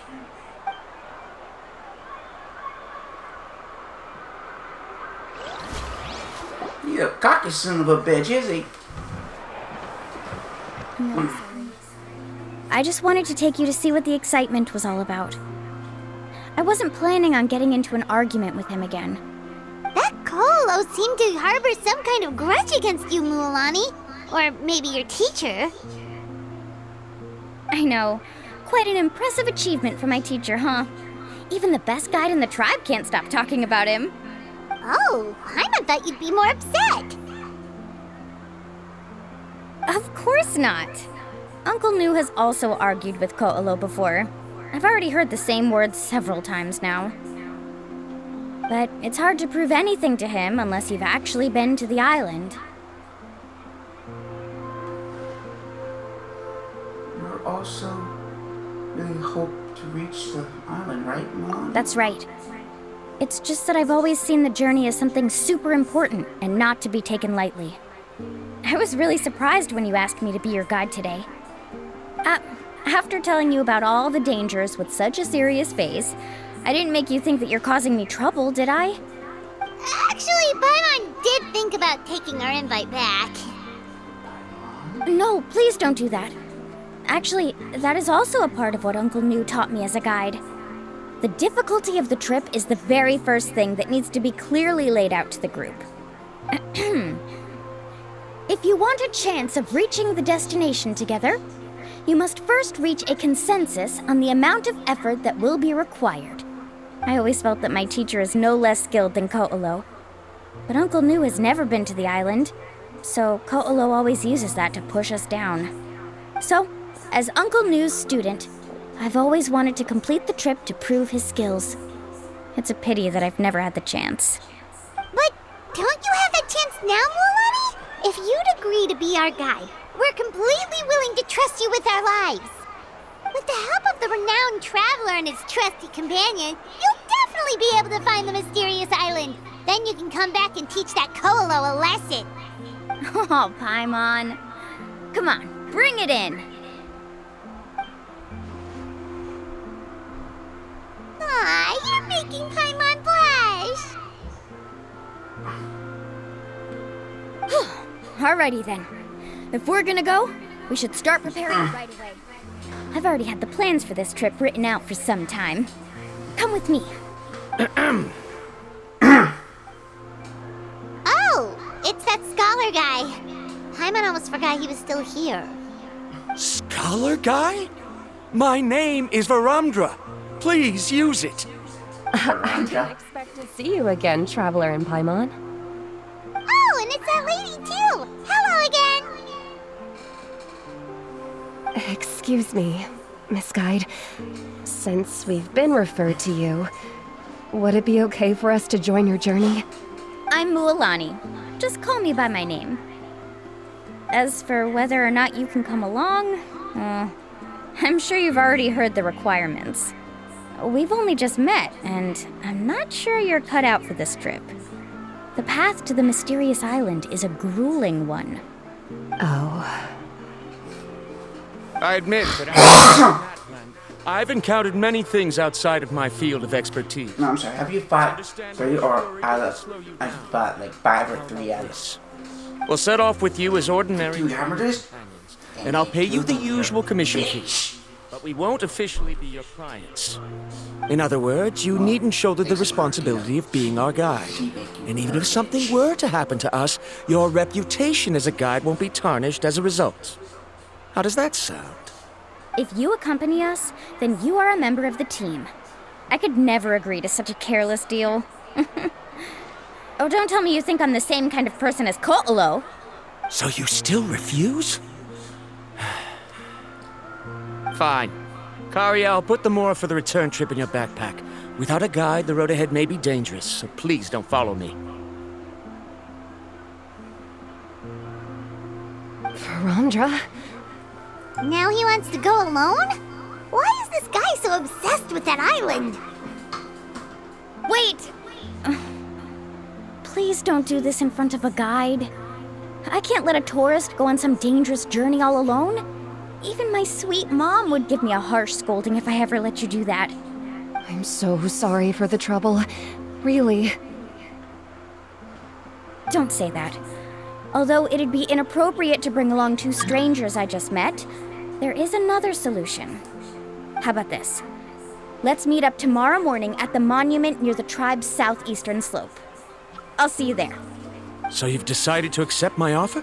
You a cocky son of a bitch, is he? No, sorry. I just wanted to take you to see what the excitement was all about. I wasn't planning on getting into an argument with him again. That Colo seemed to harbor some kind of grudge against you, Mualani. Or maybe your teacher. I know. Quite an impressive achievement for my teacher, huh? Even the best guide in the tribe can't stop talking about him. Oh, Paimon thought you'd be more upset. Of course not. Uncle New has also argued with Ko'olo before. I've already heard the same words several times now. But it's hard to prove anything to him unless you've actually been to the island. You also really hope to reach the island, right, Mom? That's right. It's just that I've always seen the journey as something super important and not to be taken lightly. I was really surprised when you asked me to be your guide today. After telling you about all the dangers with such a serious face, I didn't make you think that you're causing me trouble, did I? Actually, Paimon did think about taking our invite back. No, please don't do that. Actually, that is also a part of what Uncle New taught me as a guide. The difficulty of the trip is the very first thing that needs to be clearly laid out to the group. If you want a chance of reaching the destination together, you must first reach a consensus on the amount of effort that will be required. I always felt that my teacher is no less skilled than Ko'olo. But Uncle New has never been to the island, so Ko'olo always uses that to push us down. So, as Uncle New's student, I've always wanted to complete the trip to prove his skills. It's a pity that I've never had the chance. But don't you have that chance now, Mualani? If you'd agree to be our guide, we're completely willing to trust you with our lives. With the help of the renowned traveler and his trusty companion, you'll definitely be able to find the mysterious island. Then you can come back and teach that Ko'olo a lesson. Oh, Paimon. Come on, bring it in. Aw, you're making Paimon blush. Alrighty then. If we're gonna go, we should start preparing right away. I've already had the plans for this trip written out for some time. Come with me. Oh, it's that scholar guy. Paimon almost forgot he was still here. Scholar guy? My name is Varamdra. Please use it. I didn't expect to see you again, Traveler in Paimon. Oh, and it's that lady too. Hello again. Excuse me, Miss Guide. Since we've been referred to you, would it be okay for us to join your journey? I'm Mualani. just call me by my name. As for whether or not you can come along, I'm sure you've already heard the requirements. We've only just met, and I'm not sure you're cut out for this trip. The path to the mysterious island is a grueling one. Oh. I admit that I've encountered many things outside of my field of expertise. No, I'm sorry. Have you fought 3 or Alice? I've fought like 5 or 3 Alice. We'll set off with you as ordinary 2 hammers, and I'll pay you the usual commission fee. But we won't officially be your clients. In other words, you needn't shoulder the responsibility of being our guide. And even if something were to happen to us, your reputation as a guide won't be tarnished as a result. How does that sound? If you accompany us, then you are a member of the team. I could never agree to such a careless deal. Oh, don't tell me you think I'm the same kind of person as Ko'olo. So you still refuse? Fine. Kariel, put the Mora for the return trip in your backpack. Without a guide, the road ahead may be dangerous, so please don't follow me. Verandra? Now he wants to go alone? Why is this guy so obsessed with that island? Wait! Please don't do this in front of a guide. I can't let a tourist go on some dangerous journey all alone. Even my sweet mom would give me a harsh scolding if I ever let you do that. I'm so sorry for the trouble. Really. Don't say that. Although it'd be inappropriate to bring along 2 strangers I just met, there is another solution. How about this? Let's meet up tomorrow morning at the monument near the tribe's southeastern slope. I'll see you there. So you've decided to accept my offer?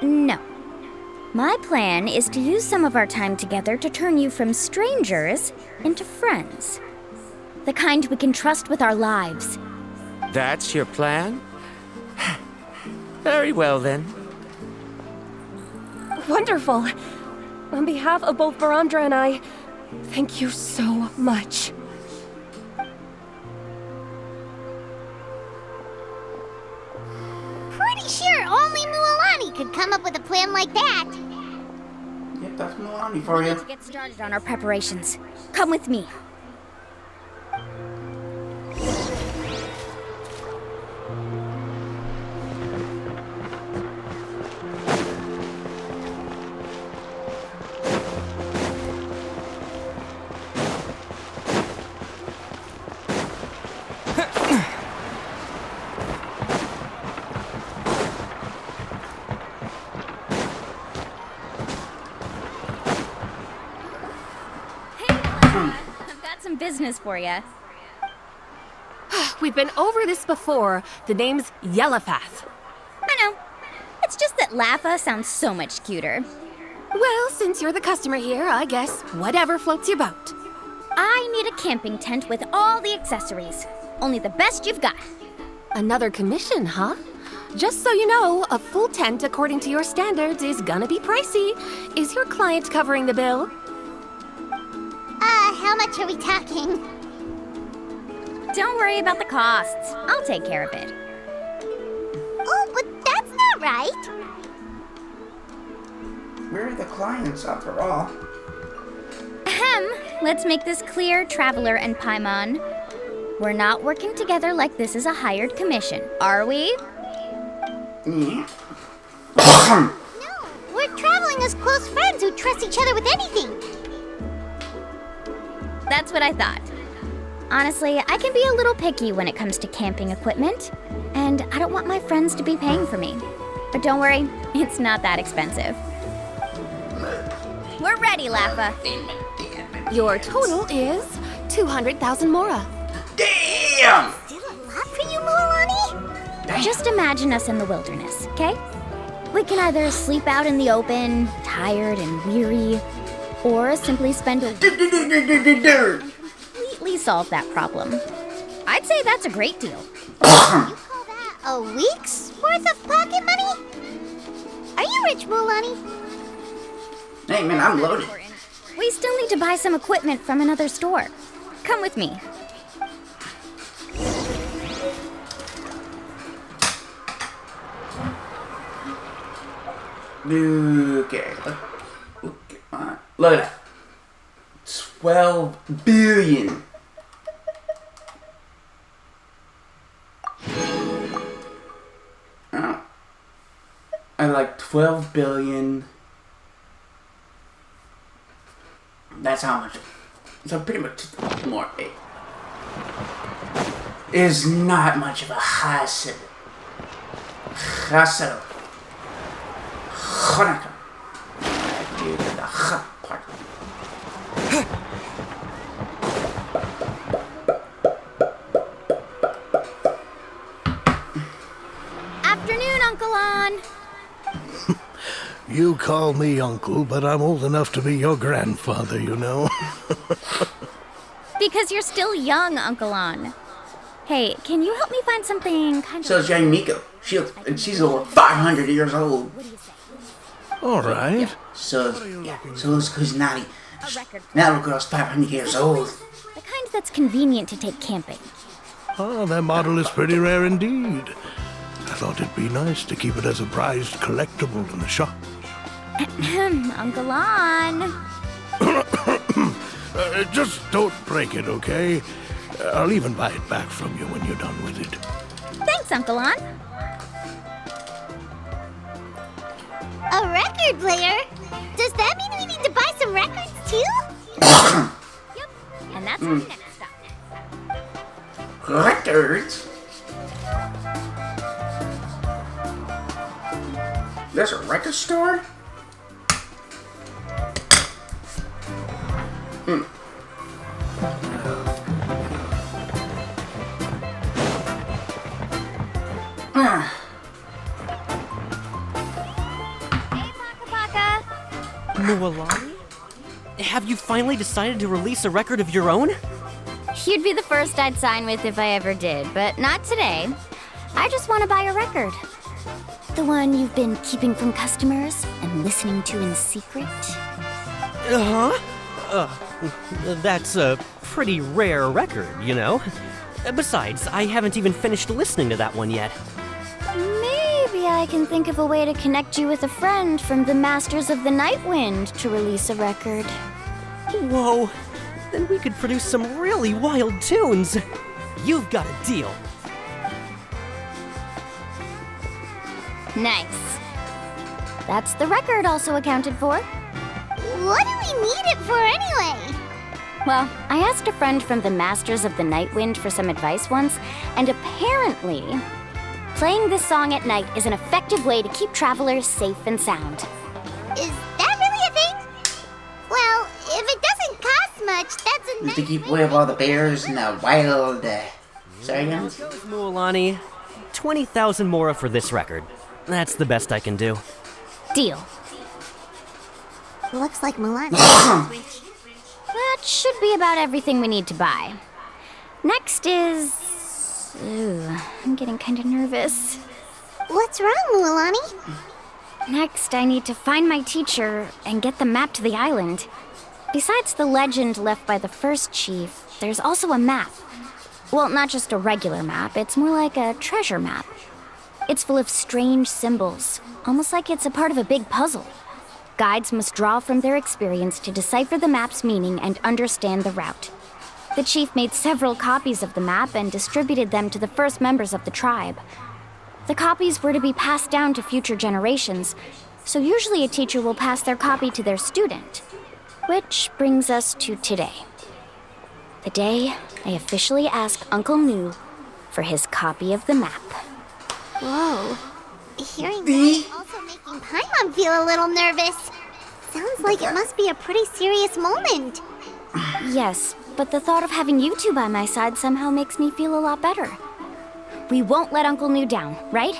No. My plan is to use some of our time together to turn you from strangers into friends. The kind we can trust with our lives. That's your plan? Very well, then. Wonderful. On behalf of both Verandra and I, thank you so much. Pretty sure only Mualani could come up with a plan like that. Yep, that's Milani for you. Let's get started on our preparations. Come with me. Business for you. We've been over this before. The name's Yellowfath. I know. It's just that Laffa sounds so much cuter. Well, since you're the customer here, I guess whatever floats your boat. I need a camping tent with all the accessories. Only the best you've got. Another commission, huh? Just so you know, a full tent according to your standards is gonna be pricey. Is your client covering the bill? How much are we talking? Don't worry about the costs. I'll take care of it. Oh, but that's not right. We're the clients, after all. Ahem. Let's make this clear, Traveler and Paimon. We're not working together like this is a hired commission, are we? Yeah. No, we're traveling as close friends who trust each other with anything. That's what I thought. Honestly, I can be a little picky when it comes to camping equipment, and I don't want my friends to be paying for me. But don't worry, it's not that expensive. We're ready, Laffa. Your total is 200,000 Mora. Damn! Still a lot for you, Mualani? Just imagine us in the wilderness, okay? We can either sleep out in the open, tired and weary, or simply spend a week and completely solve that problem. I'd say that's a great deal. You call that a week's worth of pocket money? Are you rich, Mualani? Hey man, I'm loaded. We still need to buy some equipment from another store. Come with me. Okay. Look at that. 12 billion. I like 12 billion. That's how much. So pretty much more. It is not much of a hassle. Hassle. Hanukkah. You get the ha part. Afternoon, Uncle On. You call me uncle, but I'm old enough to be your grandfather, you know. Because you're still young, Uncle On. Hey, can you help me find something kind of... So is young Miko. She's over 500 years old. All right. Yeah. So is Kuznari. That little girl's 500 years old. The kind that's convenient to take camping. Oh, that model is pretty rare indeed. I thought it'd be nice to keep it as a prized collectible in the shop. Uncle On. Just don't break it, okay? I'll even buy it back from you when you're done with it. Thanks, Uncle On. A record player? Does that mean we need to buy some records too? Yep, and that's our next stop. Records? There's a record store? Hey, Paka. Mualani? Have you finally decided to release a record of your own? You'd be the first I'd sign with if I ever did, but not today. I just want to buy a record. The one you've been keeping from customers and listening to in secret? That's a pretty rare record, you know? Besides, I haven't even finished listening to that one yet. Maybe I can think of a way to connect you with a friend from the Masters of the Night Wind to release a record. Whoa, then we could produce some really wild tunes. You've got a deal. Nice. That's the record also accounted for. What do we need it for anyway? Well, I asked a friend from the Masters of the Night Wind for some advice once, and apparently, playing this song at night is an effective way to keep travelers safe and sound. Is that really a thing? Well, if it doesn't cost much, that's a nice To keep away all the bears in the wild. Sorry, Here guys? goes, Mualani. 20,000 mora for this record. That's the best I can do. Deal. Looks like Milani. That should be about everything we need to buy. Next is... Ooh, I'm getting kind of nervous. What's wrong, Mualani? Next, I need to find my teacher and get the map to the island. Besides the legend left by the first chief, there's also a map. Well, not just a regular map, it's more like a treasure map. It's full of strange symbols, almost like it's a part of a big puzzle. Guides must draw from their experience to decipher the map's meaning and understand the route. The chief made several copies of the map and distributed them to the first members of the tribe. The copies were to be passed down to future generations, so usually a teacher will pass their copy to their student. Which brings us to today. The day I officially ask Uncle Nu for his copy of the map. Whoa. Hearing that also making Paimon feel a little nervous. Sounds like it must be a pretty serious moment. Yes, but the thought of having you two by my side somehow makes me feel a lot better. We won't let Uncle Nu down, right?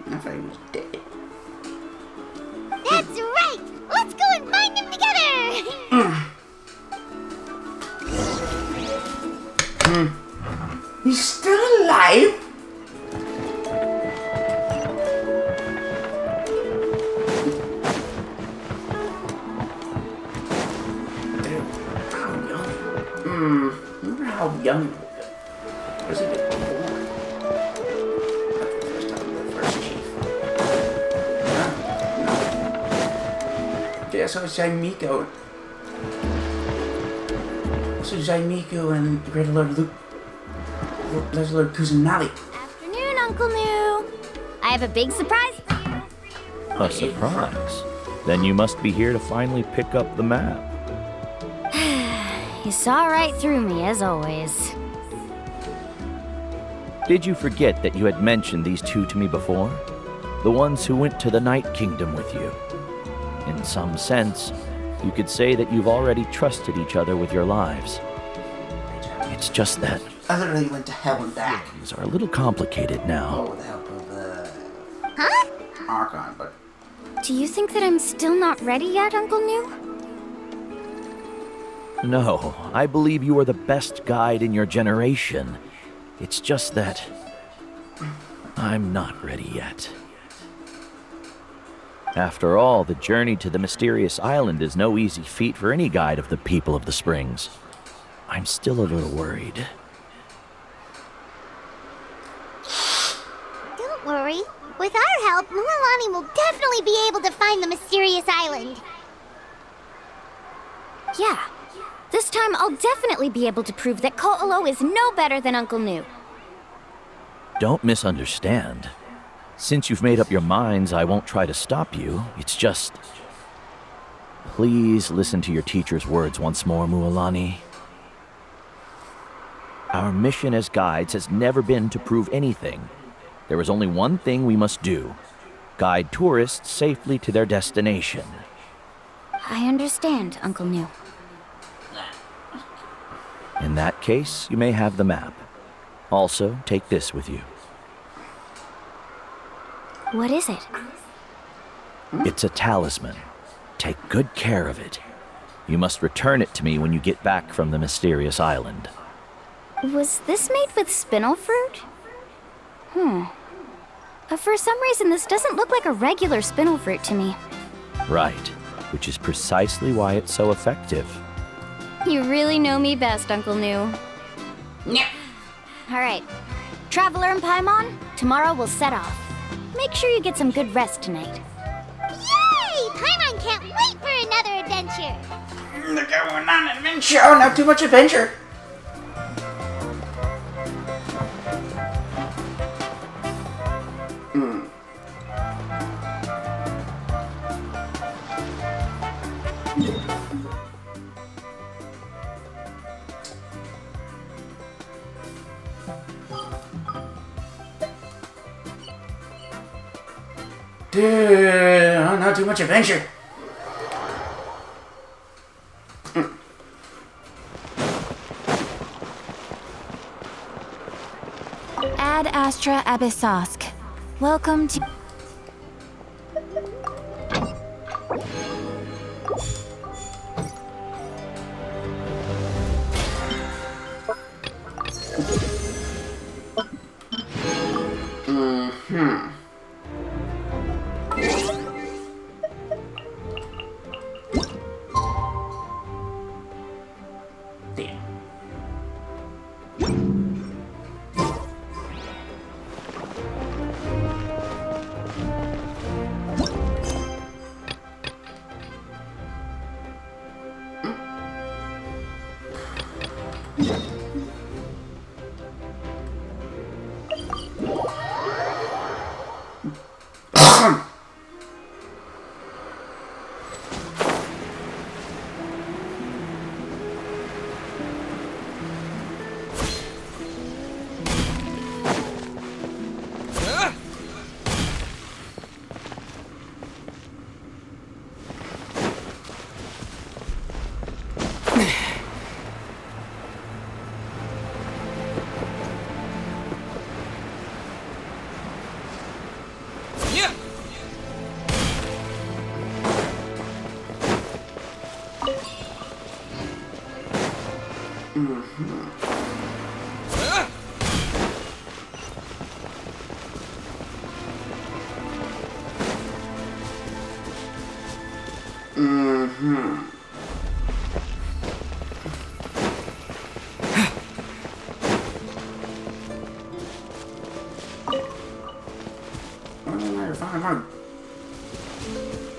I thought he was dead. That's right! Let's go and find him together! He's still alive? Remember how young was he before? Not the first time, the first chief. No. So it's Jaimiko. So Jaimiko and Great Lord Kusanali. Afternoon, Uncle New. I have a big surprise for you. A surprise? Then you must be here to finally pick up the map. You saw right through me, as always. Did you forget that you had mentioned these two to me before? The ones who went to the Night Kingdom with you. In some sense, you could say that you've already trusted each other with your lives. It's just that I literally went to hell and back. things are a little complicated now. Oh, with the help of Huh? Archon, but Do you think that I'm still not ready yet, Uncle New? No, I believe you are the best guide in your generation. It's just that I'm not ready yet. After all, the journey to the mysterious island is no easy feat for any guide of the people of the Springs. I'm still a little worried. Don't worry. With our help, Mualani will definitely be able to find the mysterious island. Yeah. This time I'll definitely be able to prove that Ko'olo is no better than Uncle New. Don't misunderstand. Since you've made up your minds, I won't try to stop you. It's just... Please listen to your teacher's words once more, Mualani. Our mission as guides has never been to prove anything. There is only one thing we must do. Guide tourists safely to their destination. I understand, Uncle New. In that case, you may have the map. Also, take this with you. What is it? It's a talisman. Take good care of it. You must return it to me when you get back from the mysterious island. Was this made with spinel fruit? For some reason, this doesn't look like a regular spinel fruit to me. Right, which is precisely why it's so effective. You really know me best, Uncle New. yeah. All right. Traveler and Paimon, tomorrow we'll set off. Make sure you get some good rest tonight. Yay! Paimon can't wait for another adventure. They're going on an adventure. Oh, not too much adventure. Dude, not too much adventure. Ad Astra Abyssosk. Welcome to...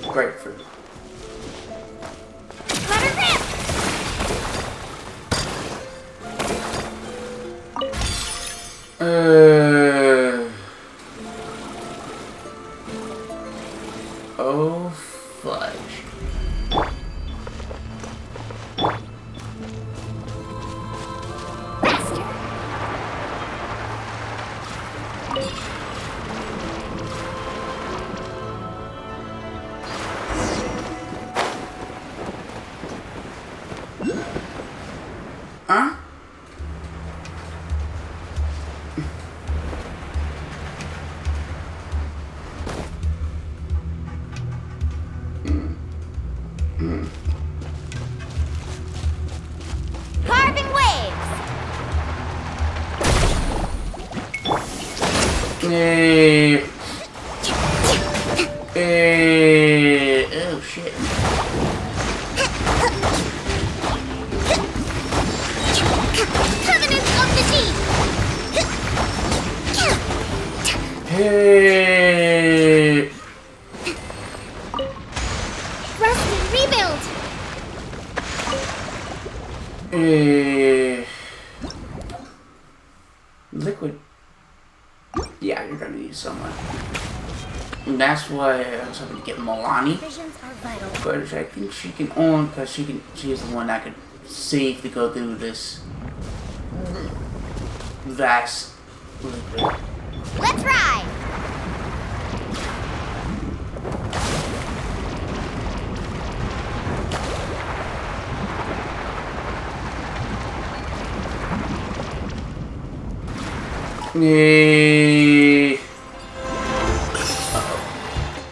Grapefruit. Oh shit. Covenant of the Deep! Rest and rebuild! Liquid. Yeah, you're gonna need someone. And that's why I was hoping to get Milani. But I think she can own, because she is the one that could safely go through this vast liquid. Let's ride!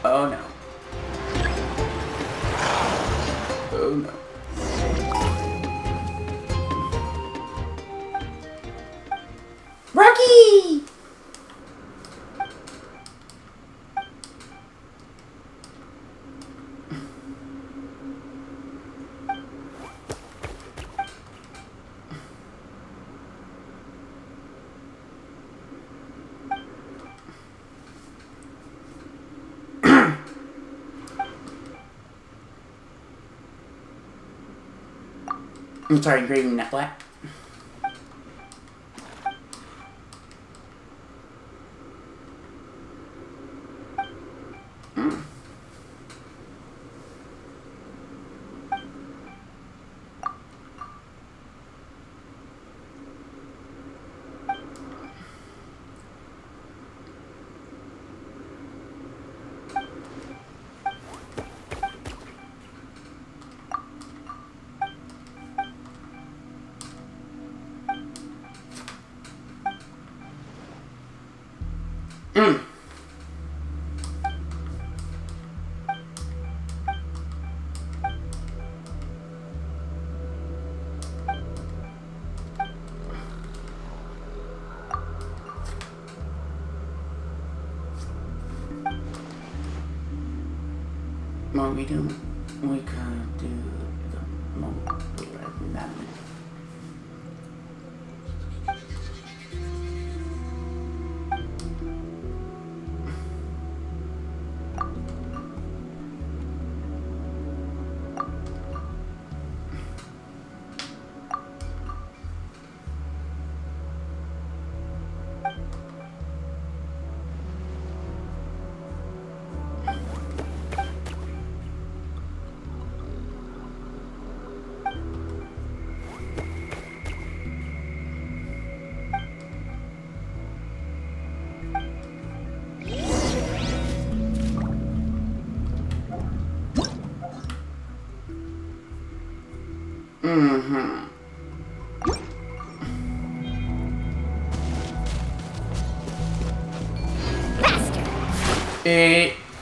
Oh no. Oh no. Rocky! I'm sorry, engraving that black. Well, we can do the moment rather than that.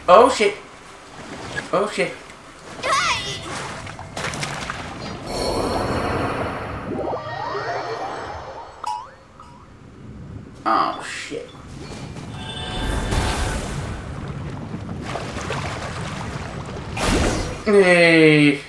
Oh shit. Oh shit. Oh shit. Hey.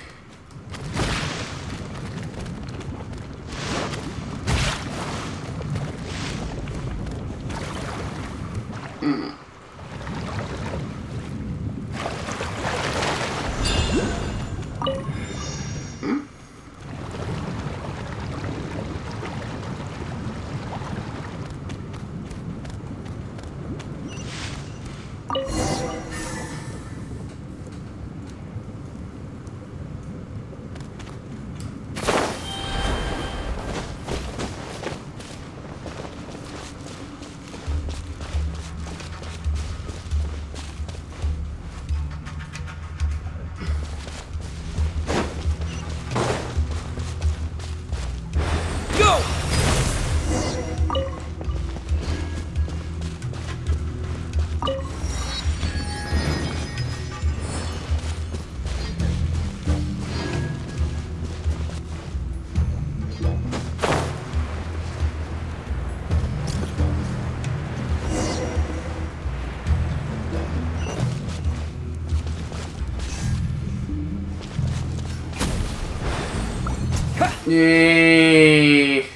Yay.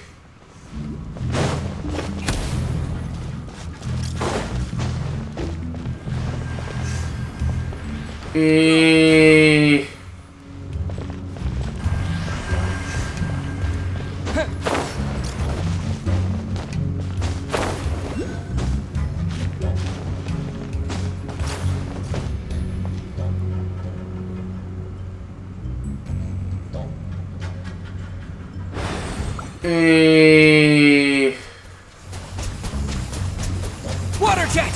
Water jet!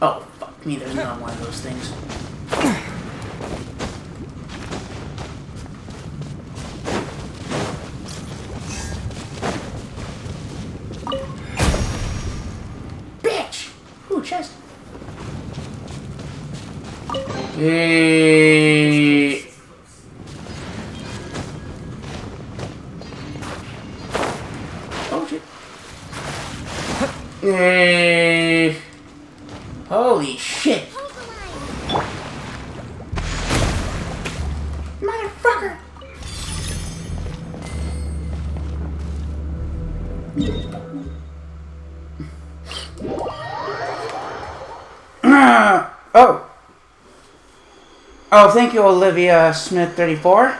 Oh, fuck me, there's not one of those things. Bitch! Ooh, chest. Yay! Oh shit. Yay! Holy shit! Motherfucker! Oh! Oh, thank you, Olivia Smith 34.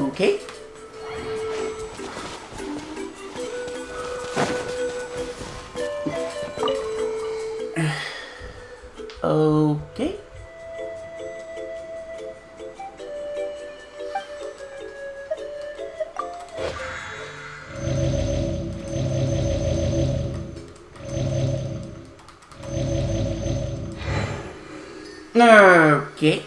Okay. Okay. Okay.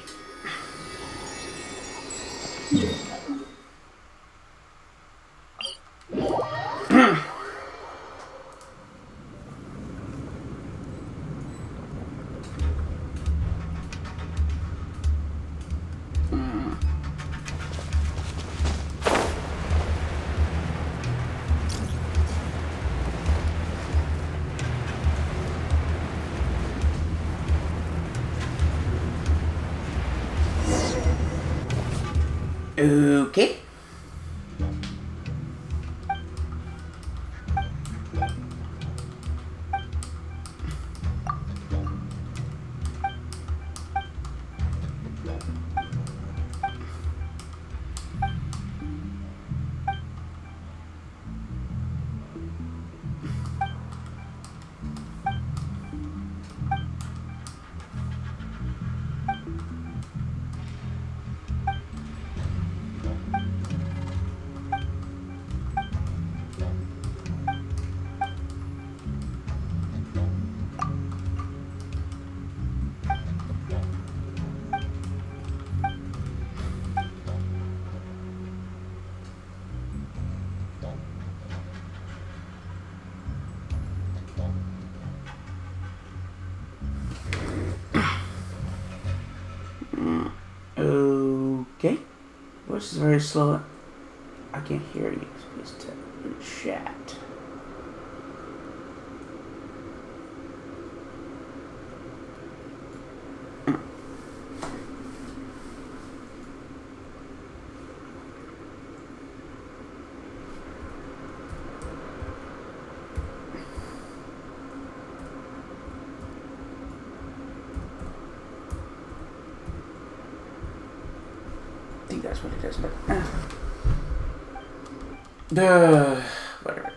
Okay. Okay. Voice is very slow. I can't hear you. Please tell in chat. I think that's what it is, but whatever.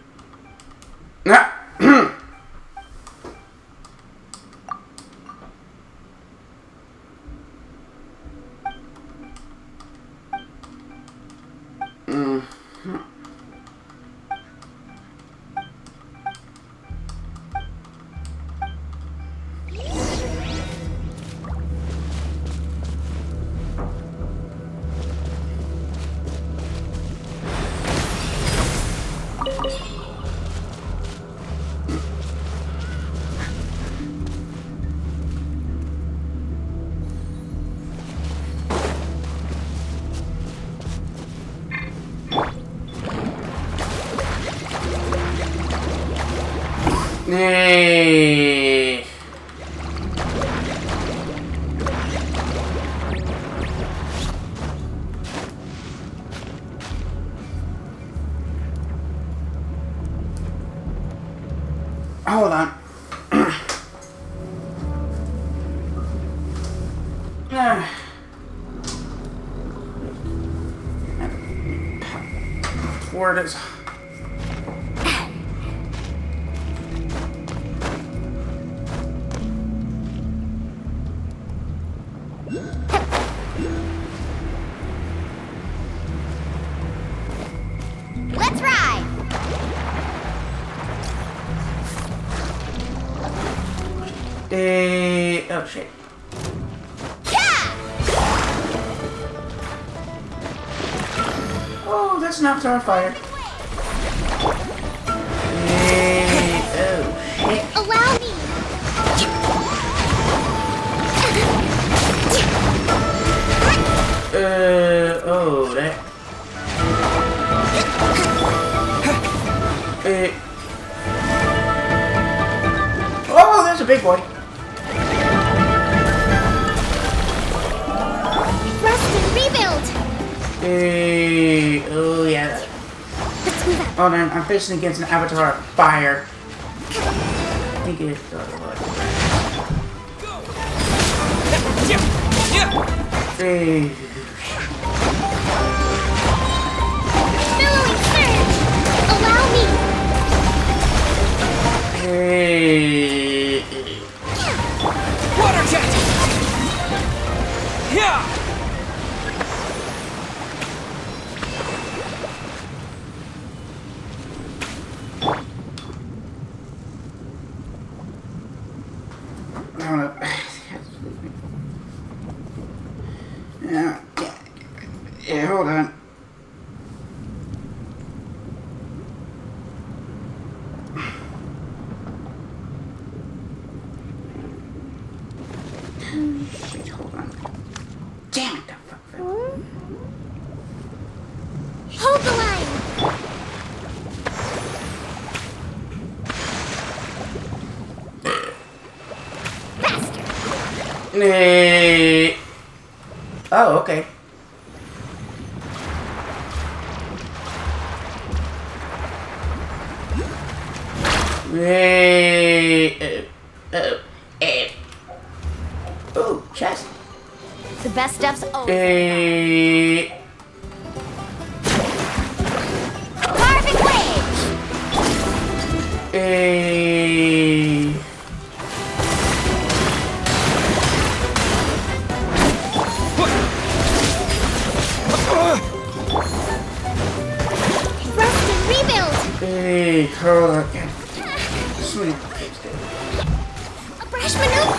before it is. Let's ride! Oh shit. Oh, that's an avatar fire. Oh shit. Allow me! Oh, that. Oh, there's a big boy. Rest and rebuild! Oh yeah. Let's move out. Oh man, I'm facing against an avatar of fire. I think it's Hey. Billowing surge! Allow me! Hey. Water jet! Yeah! Yeah, hold on. Wait, hold on. Damn it, the fuck. Hold the line! Faster! Oh, okay. Oh, chest. The best stuff's over. Perfect wave! Rest and rebuild! Hold on. Sweet. A brash maneuver!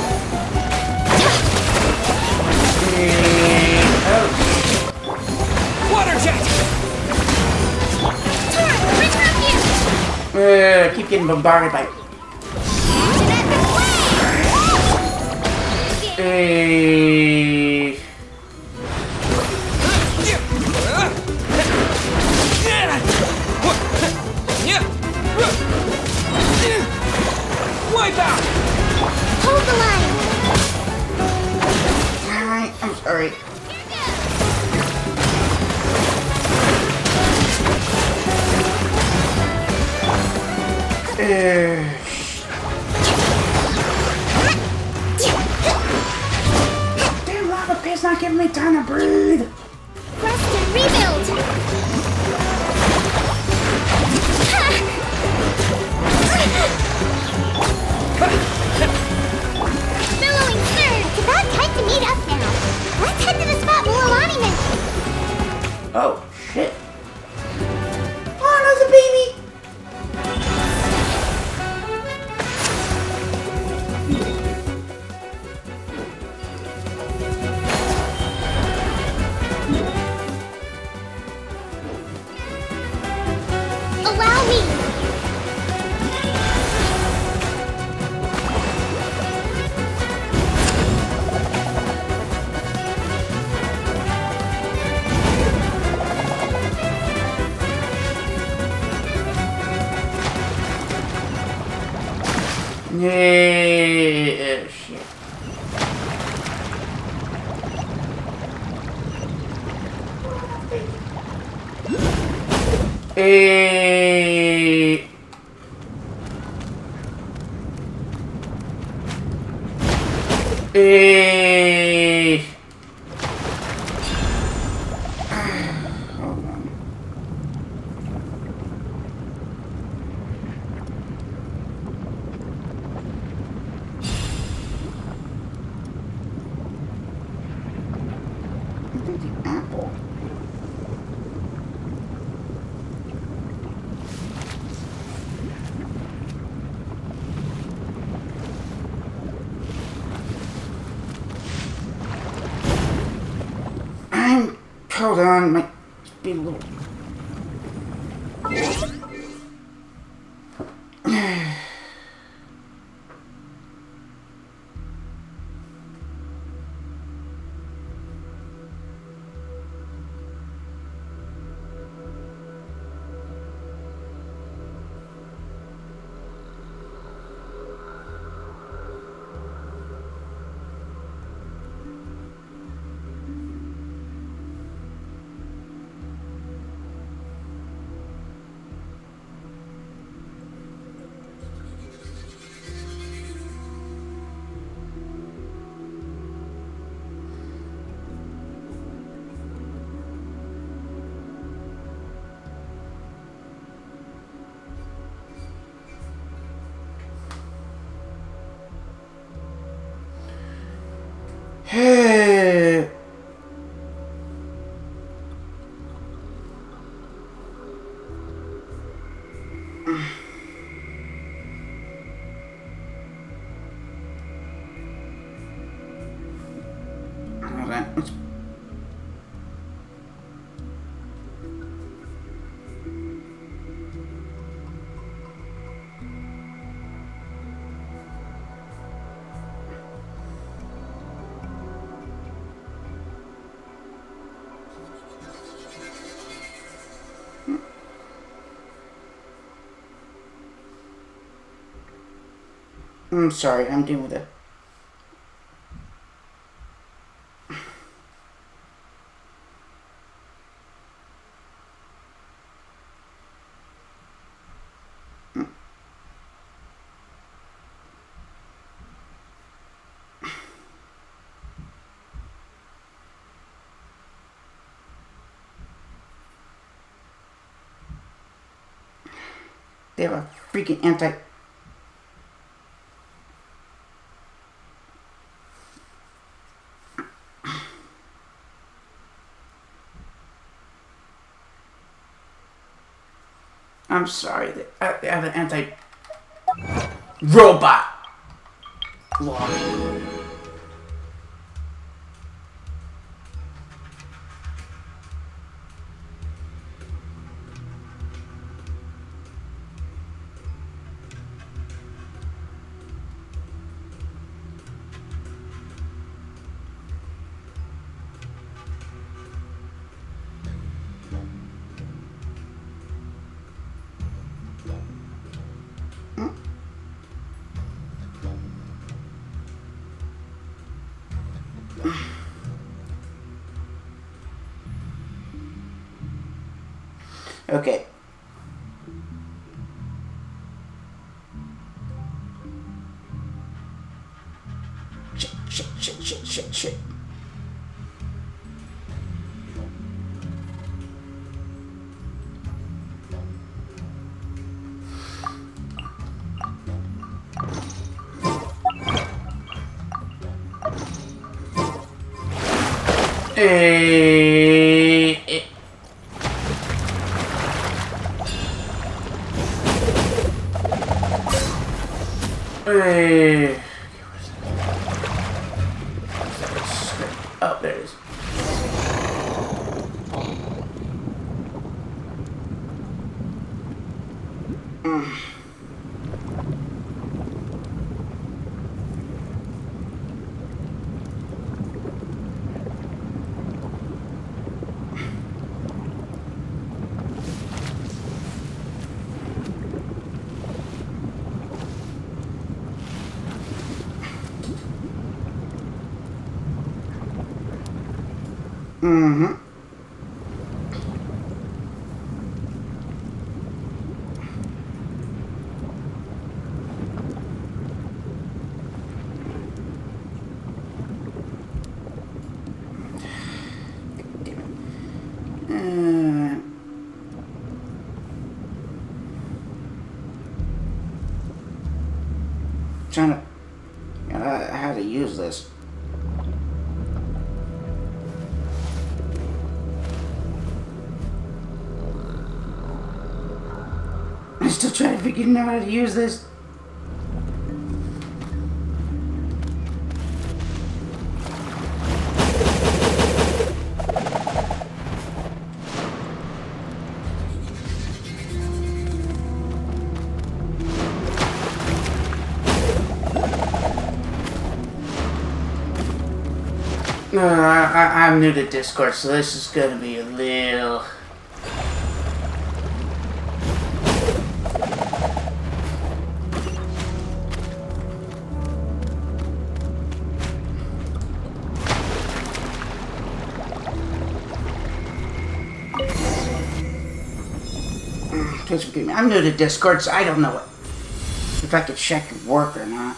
Water jet! Torrent, reach refuge! Keep getting bombarded by. Wipe out! Hold the line! Alright, I'm sorry. Damn lava pit's not giving me time to breathe. Rest and rebuild! Billowing surge! It's about time to meet up now. Let's head to the spot Mulalani mentioned. Oh, shit. Oh, there's a baby. Allow me! Yeah, shit. Hold on. Hold on, might be a little. Hey. I'm sorry, I'm dealing with it. They have a freaking anti. I'm sorry, they have an anti-robot law. Okay. Shit. Oh, there it is. Mm-hmm. Trying to how to use this. I'm still trying to figure out how to use this. I'm new to Discord, so this is gonna be a little... Please forgive me. I'm new to Discord, so I don't know if I could check your work or not.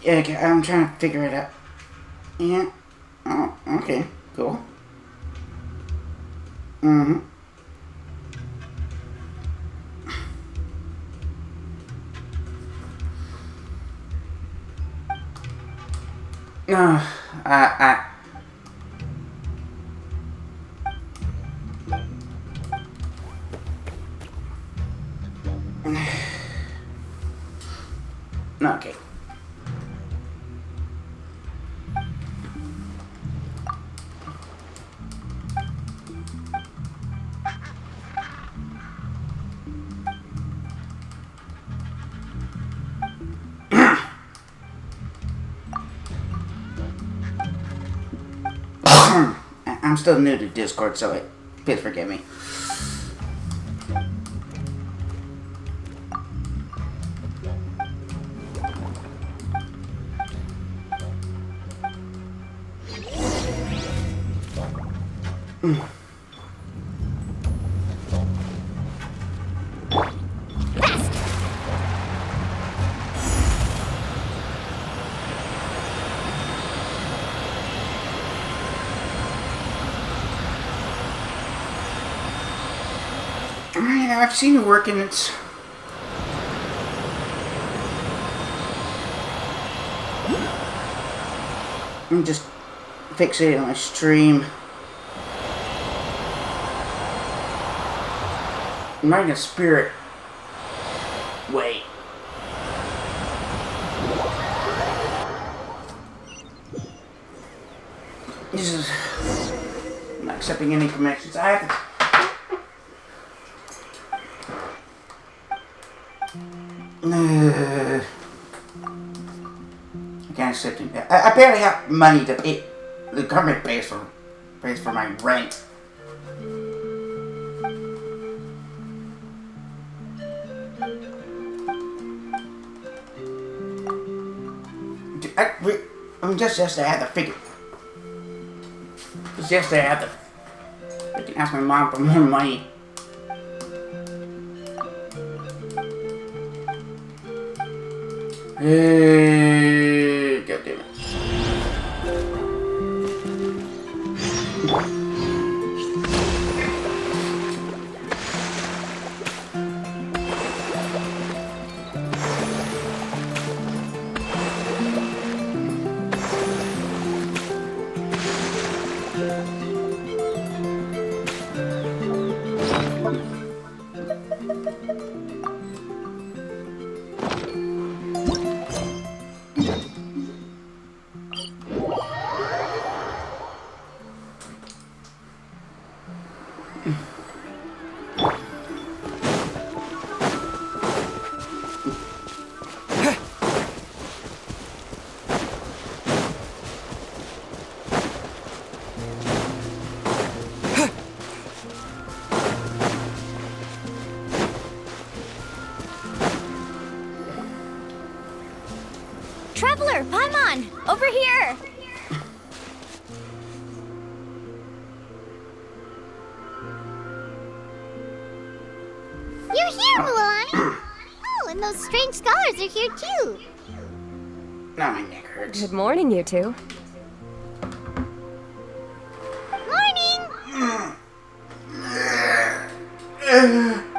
Yeah, okay, I'm trying to figure it out. Yeah. Oh, okay. Cool. Mm-hmm. No, okay. I'm still new to Discord, so please forgive me. I've seen it working. It's I'm just fixated on my stream. I'm not in a spirit. Wait. This is I'm not accepting any connections. I have to. I can't accept it. I barely have money to pay. The government pays for my rent. Just yesterday I had to figure. Just yesterday I had to freaking ask my mom for more money. God damn it. Traveler, Paimon, over here! You're here, Mulan! Oh, and those strange scholars are here too. Now my neck hurts. Good morning, you two. Morning!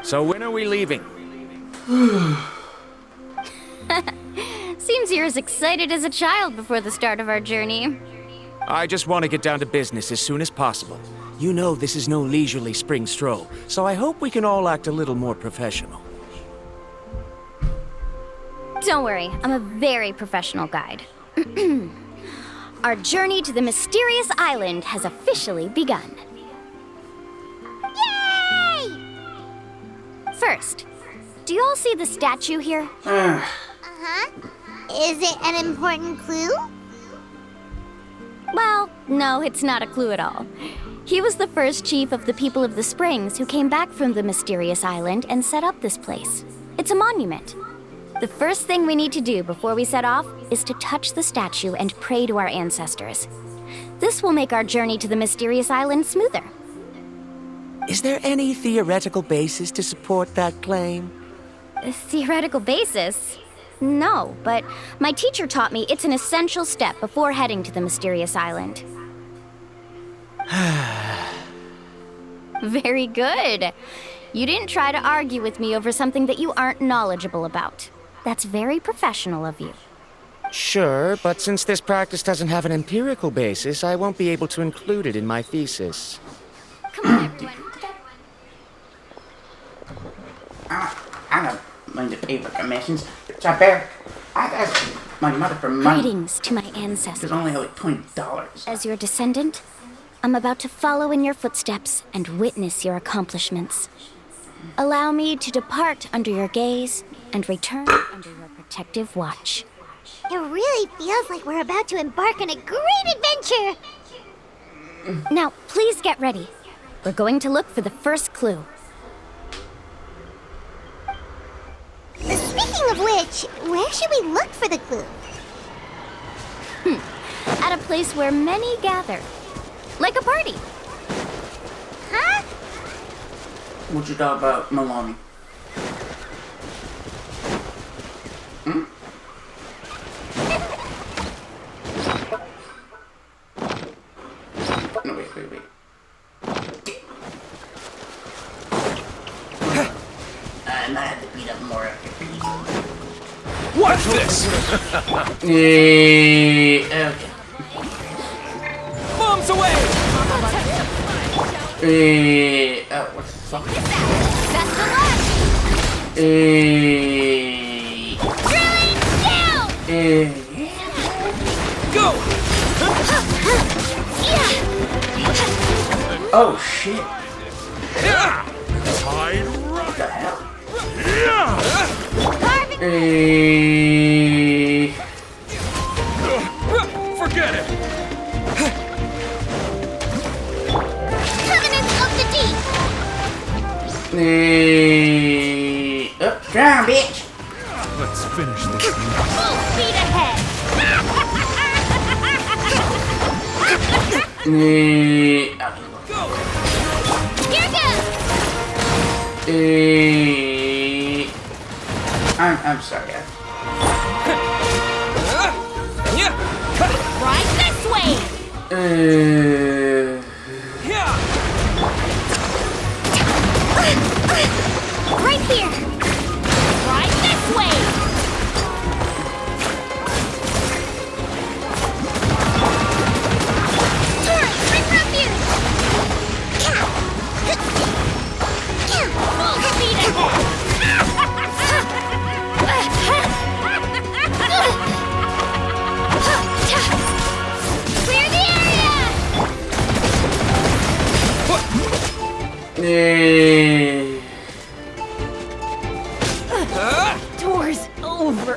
So when are we leaving? Seems you're as excited as a child before the start of our journey. I just want to get down to business as soon as possible. You know this is no leisurely spring stroll, so I hope we can all act a little more professional. Don't worry, I'm a very professional guide. Our journey to the mysterious island has officially begun. Yay! First, do you all see the statue here? Uh-huh. Is it an important clue? Well, no, it's not a clue at all. He was the first chief of the people of the Springs who came back from the mysterious island and set up this place. It's a monument. The first thing we need to do before we set off is to touch the statue and pray to our ancestors. This will make our journey to the mysterious island smoother. Is there any theoretical basis to support that claim? A theoretical basis? No, but my teacher taught me it's an essential step before heading to the mysterious island. Very good. You didn't try to argue with me over something that you aren't knowledgeable about. That's very professional of you. Sure, but since this practice doesn't have an empirical basis, I won't be able to include it in my thesis. Come on, everyone. I don't mind the paper commissions. Bear, I asked my mother for money. Greetings to my ancestors. It's only like $20. As your descendant, I'm about to follow in your footsteps and witness your accomplishments. Allow me to depart under your gaze and return under your protective watch. It really feels like we're about to embark on a great adventure! Now, please get ready. We're going to look for the first clue. Speaking of which, where should we look for the clue? At a place where many gather. Like a party. Huh? What you thought about Maloney? Hmm? No, wait. I might have to beat up more after these. Watch this! Okay. Bombs away! Oh, what the fuck? Best of luck! Drilling down! Go! Oh shit! Tide What the hell? Forget it! Covenant of the Deep! Up, drown, bitch! Let's finish this. Full speed ahead! Here goes! I'm sorry. Right this way! Right here! Right this way! Turret, bring refuge! Full speed ahead! Clear the area! Door's over.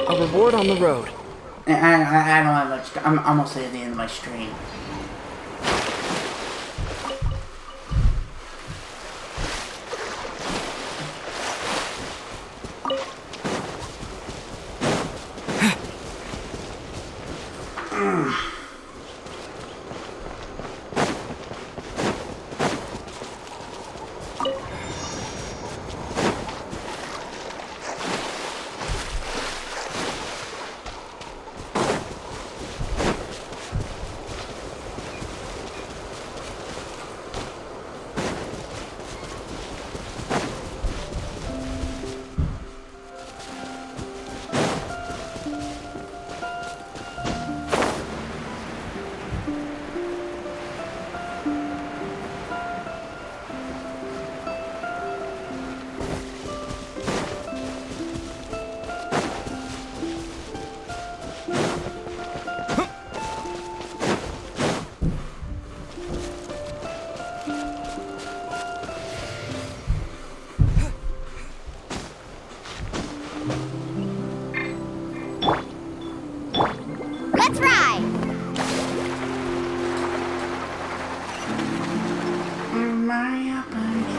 A reward on the road. I don't have much. I'm almost at the end of my stream. Mario Party.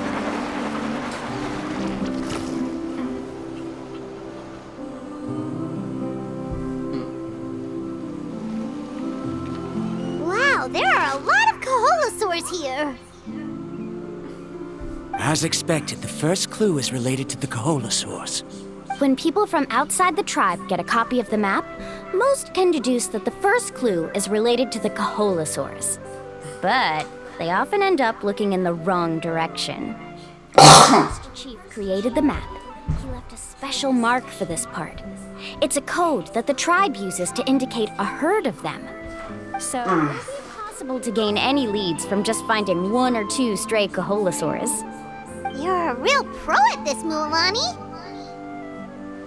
Wow, there are a lot of Kaholosaurs here. As expected, the first clue is related to the Kaholosaurs. When people from outside the tribe get a copy of the map, most can deduce that the first clue is related to the Kaholosaurs. But they often end up looking in the wrong direction. The first chief created the map. He left a special mark for this part. It's a code that the tribe uses to indicate a herd of them. So it's impossible to gain any leads from just finding one or two stray Kaholosaurs. You're a real pro at this, Mualani.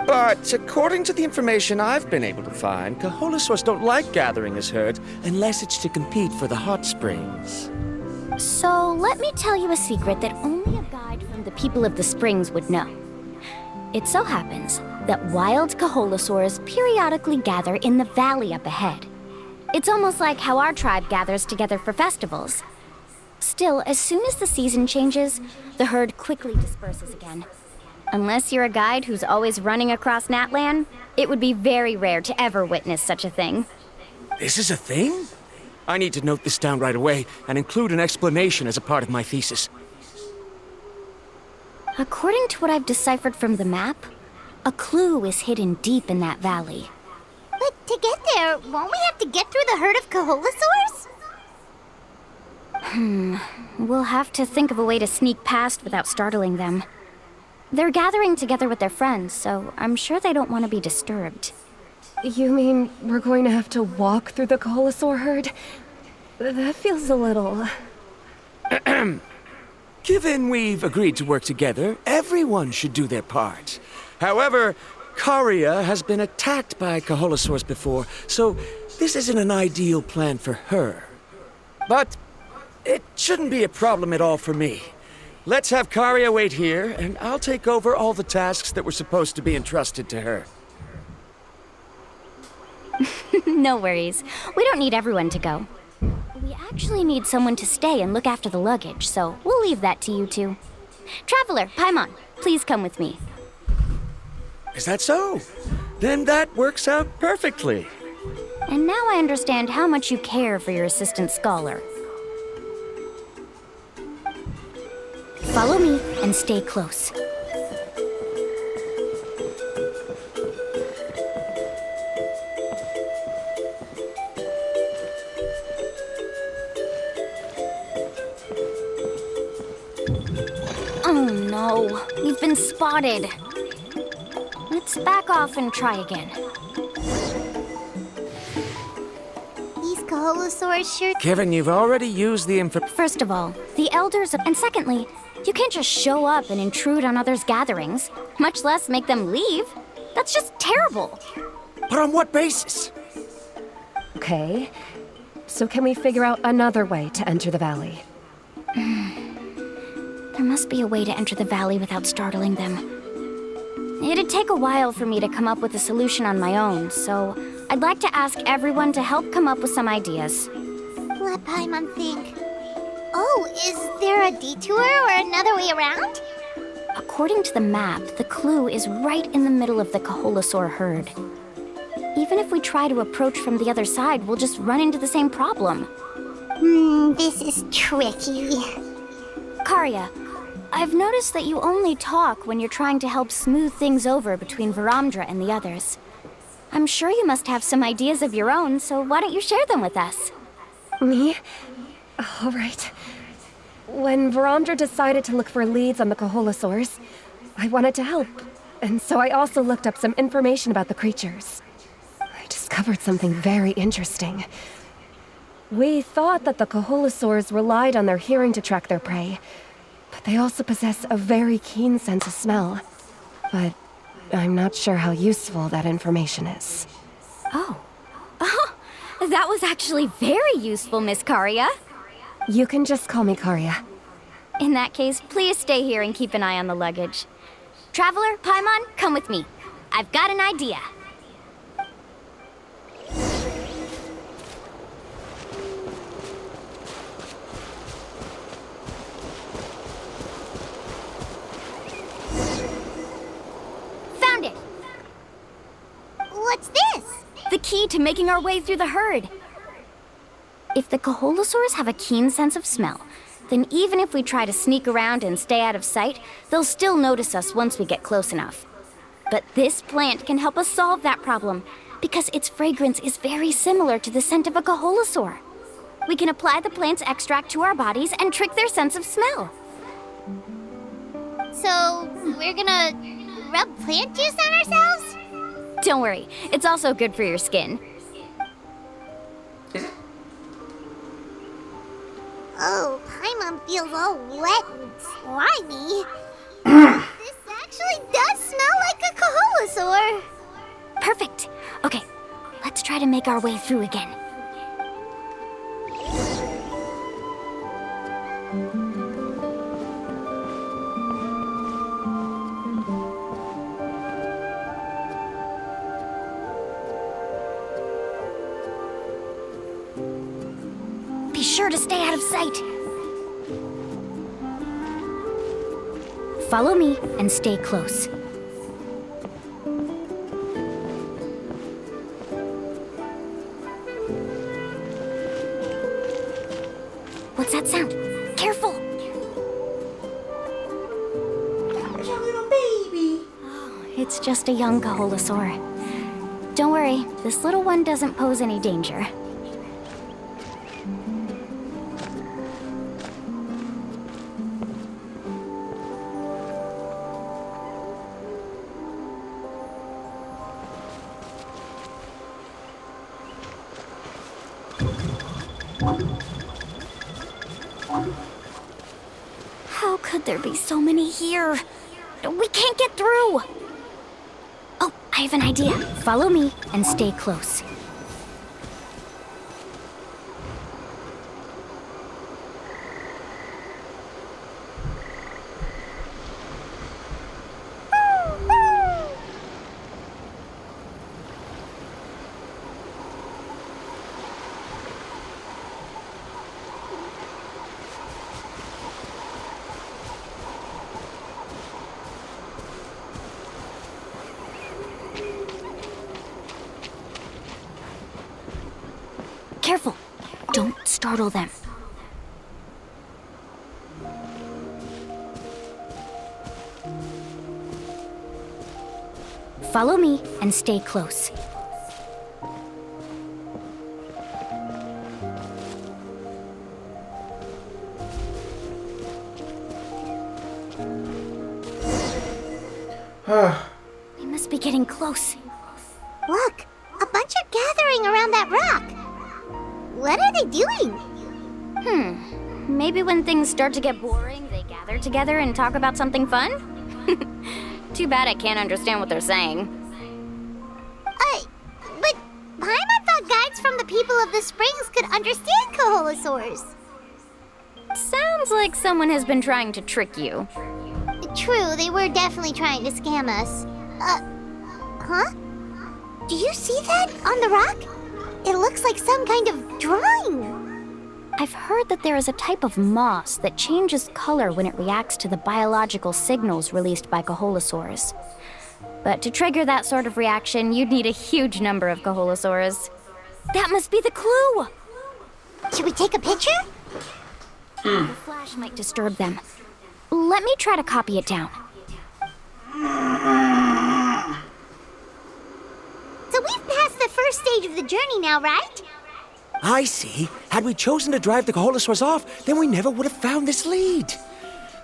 But according to the information I've been able to find, Kaholosaurs don't like gathering as herds unless it's to compete for the hot springs. So let me tell you a secret that only a guide from the people of the springs would know. It so happens that wild Kaholosaurs periodically gather in the valley up ahead. It's almost like how our tribe gathers together for festivals. Still, as soon as the season changes, the herd quickly disperses again. Unless you're a guide who's always running across Natlan, it would be very rare to ever witness such a thing. This is a thing? I need to note this down right away and include an explanation as a part of my thesis. According to what I've deciphered from the map, a clue is hidden deep in that valley. But to get there, won't we have to get through the herd of Kaholosaurs? We'll have to think of a way to sneak past without startling them. They're gathering together with their friends, so I'm sure they don't want to be disturbed. You mean we're going to have to walk through the Kaholosaur herd? That feels a little... Given we've agreed to work together, everyone should do their part. However, Karia has been attacked by Kaholosaurs before, so this isn't an ideal plan for her. But it shouldn't be a problem at all for me. Let's have Karia wait here, and I'll take over all the tasks that were supposed to be entrusted to her. No worries. We don't need everyone to go. We actually need someone to stay and look after the luggage, so we'll leave that to you two. Traveler, Paimon, please come with me. Is that so? Then that works out perfectly. And now I understand how much you care for your assistant scholar. Follow me and stay close. Oh no, we've been spotted. Let's back off and try again. These Kaholosaurs sure... Kevin, you've already used the info... First of all, the elders... And secondly, you can't just show up and intrude on others' gatherings, much less make them leave. That's just terrible. But on what basis? Okay, so can we figure out another way to enter the valley? There must be a way to enter the valley without startling them. It'd take a while for me to come up with a solution on my own, so I'd like to ask everyone to help come up with some ideas. Let Paimon think. Oh, is there a detour or another way around? According to the map, the clue is right in the middle of the Kaholosaur herd. Even if we try to approach from the other side, we'll just run into the same problem. This is tricky. Karia, I've noticed that you only talk when you're trying to help smooth things over between Varamdra and the others. I'm sure you must have some ideas of your own, so why don't you share them with us? Me? All right. When Varamdra decided to look for leads on the Kaholosaurs, I wanted to help, and so I also looked up some information about the creatures. I discovered something very interesting. We thought that the Kaholosaurs relied on their hearing to track their prey, but they also possess a very keen sense of smell. But I'm not sure how useful that information is. Oh, that was actually very useful, Miss Karia. You can just call me Karia. In that case, please stay here and keep an eye on the luggage. Traveler, Paimon, come with me. I've got an idea. key to making our way through the herd. If the Coholosaurs have a keen sense of smell, then even if we try to sneak around and stay out of sight, they'll still notice us once we get close enough. But this plant can help us solve that problem, because its fragrance is very similar to the scent of a Coholosaur. We can apply the plant's extract to our bodies and trick their sense of smell. So, we're gonna rub plant juice on ourselves? Don't worry, it's also good for your skin. Oh, Paimon feels all wet and slimy. This actually does smell like a Coholosaur. Perfect. Okay, let's try to make our way through again. Be sure to stay out of sight. Follow me and stay close. What's that sound? Careful! It's a little baby. Oh, it's just a young Coholosaur. Don't worry, this little one doesn't pose any danger. How could there be so many here? We can't get through! Oh, I have an idea. Follow me and stay close. Careful! Don't startle them. Follow me and stay close. We must be getting close. Look, a bunch are gathering around that rock. What are they doing? Maybe when things start to get boring, they gather together and talk about something fun? Too bad I can't understand what they're saying. But Paimon thought guides from the people of the springs could understand Coholosaurs. Sounds like someone has been trying to trick you. True, they were definitely trying to scam us. Huh? Do you see that on the rock? It looks like some kind of drawing. I've heard that there is a type of moss that changes color when it reacts to the biological signals released by Coholosaurs. But to trigger that sort of reaction, you'd need a huge number of Coholosaurs. That must be the clue! Should we take a picture? The flash might disturb them. Let me try to copy it down. So we've passed the first stage of the journey now, right? I see. Had we chosen to drive the Coholosaurs off, then we never would have found this lead.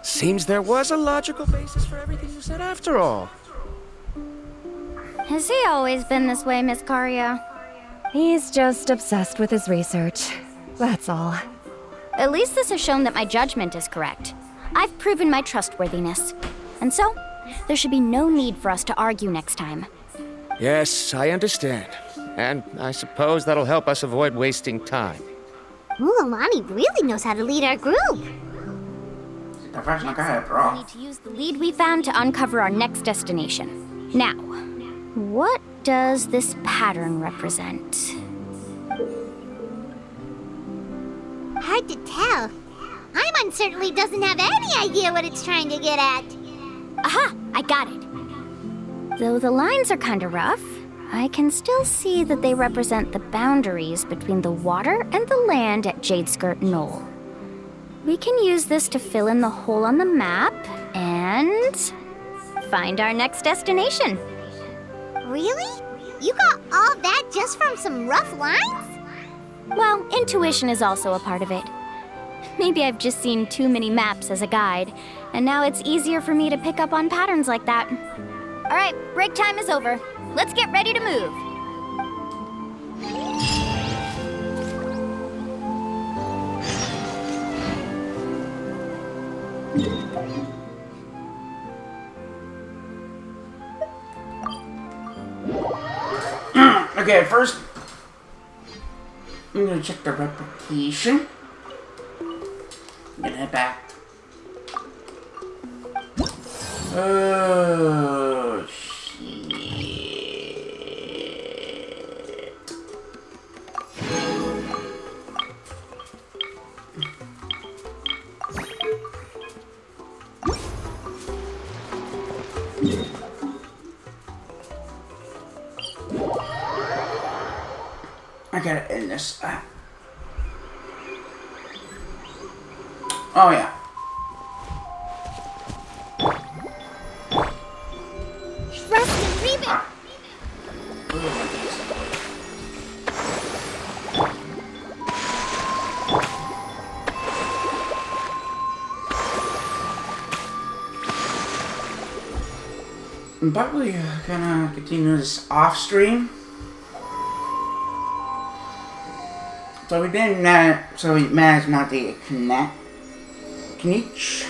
Seems there was a logical basis for everything you said after all. Has he always been this way, Miss Karia? He's just obsessed with his research. That's all. At least this has shown that my judgment is correct. I've proven my trustworthiness. And so, there should be no need for us to argue next time. Yes, I understand. And I suppose that'll help us avoid wasting time. Alani really knows how to lead our group. We need to use the lead we found to uncover our next destination. Now, what does this pattern represent? Hard to tell. Paimon certainly doesn't have any idea what it's trying to get at. Aha! I got it. Though the lines are kinda rough, I can still see that they represent the boundaries between the water and the land at Jadeskirt Knoll. We can use this to fill in the hole on the map and find our next destination. Really? You got all that just from some rough lines? Well, intuition is also a part of it. Maybe I've just seen too many maps as a guide, and now it's easier for me to pick up on patterns like that. All right, break time is over. Let's get ready to move. Okay, first, I'm gonna check the replication. I'm gonna head back. Oh, shit. I gotta end this. Oh yeah. Rest and leave it. I'm probably gonna continue this off stream. So we managed not to connect. Kniech.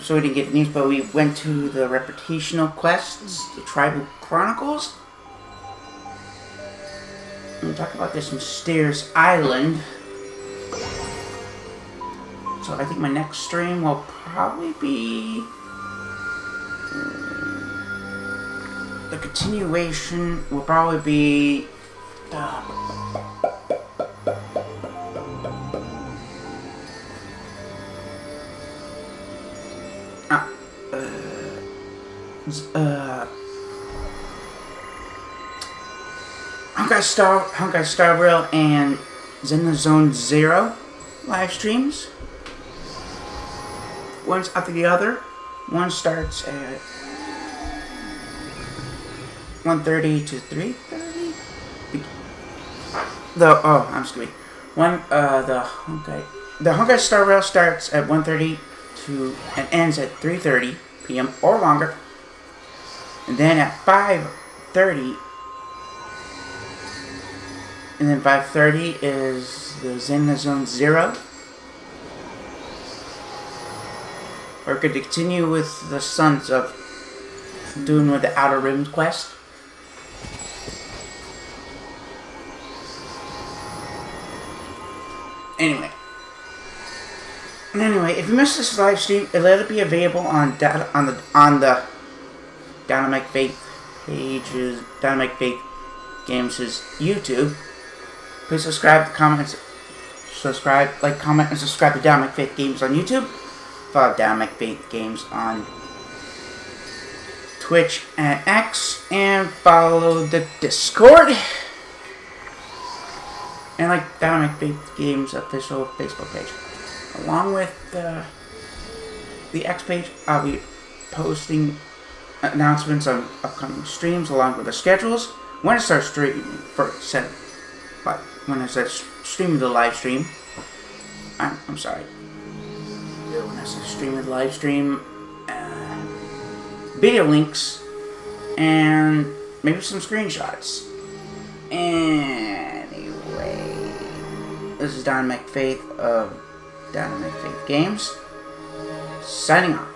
We didn't get news, but we went to the reputational quests, the Tribal Chronicles. And we talk about this mysterious island. So I think my next stream will probably be the continuation. Will probably be Honkai Star Rail and Xenozone Zero live streams. One's after the other. One starts at 1:30 to 3:30. I'm skipping. The Honkai Star Rail starts at 1:30 to and ends at 3:30 p.m. or longer. And then at 5:30. And then 5:30 is the Xenozone Zero. We're going to continue with the Sons of Dune with the Outer Rim quest. Anyway, if you missed this live stream, let it be available on the Dynamic Faith pages, Dynamic Faith Games' YouTube. Please subscribe, comment, like, comment, and subscribe to Dynamic Faith Games on YouTube. Follow Dynamic Faith Games on Twitch and X, and follow the Discord. And like Dynamic Faith Games official Facebook page. Along with the X page, I'll be posting announcements on upcoming streams along with the schedules. When I start streaming, when I start streaming the live stream, I'm sorry. When I start streaming the live stream, video links, and maybe some screenshots. Anyway, this is Dynamic Faith of Dynamic Faith Games, signing off.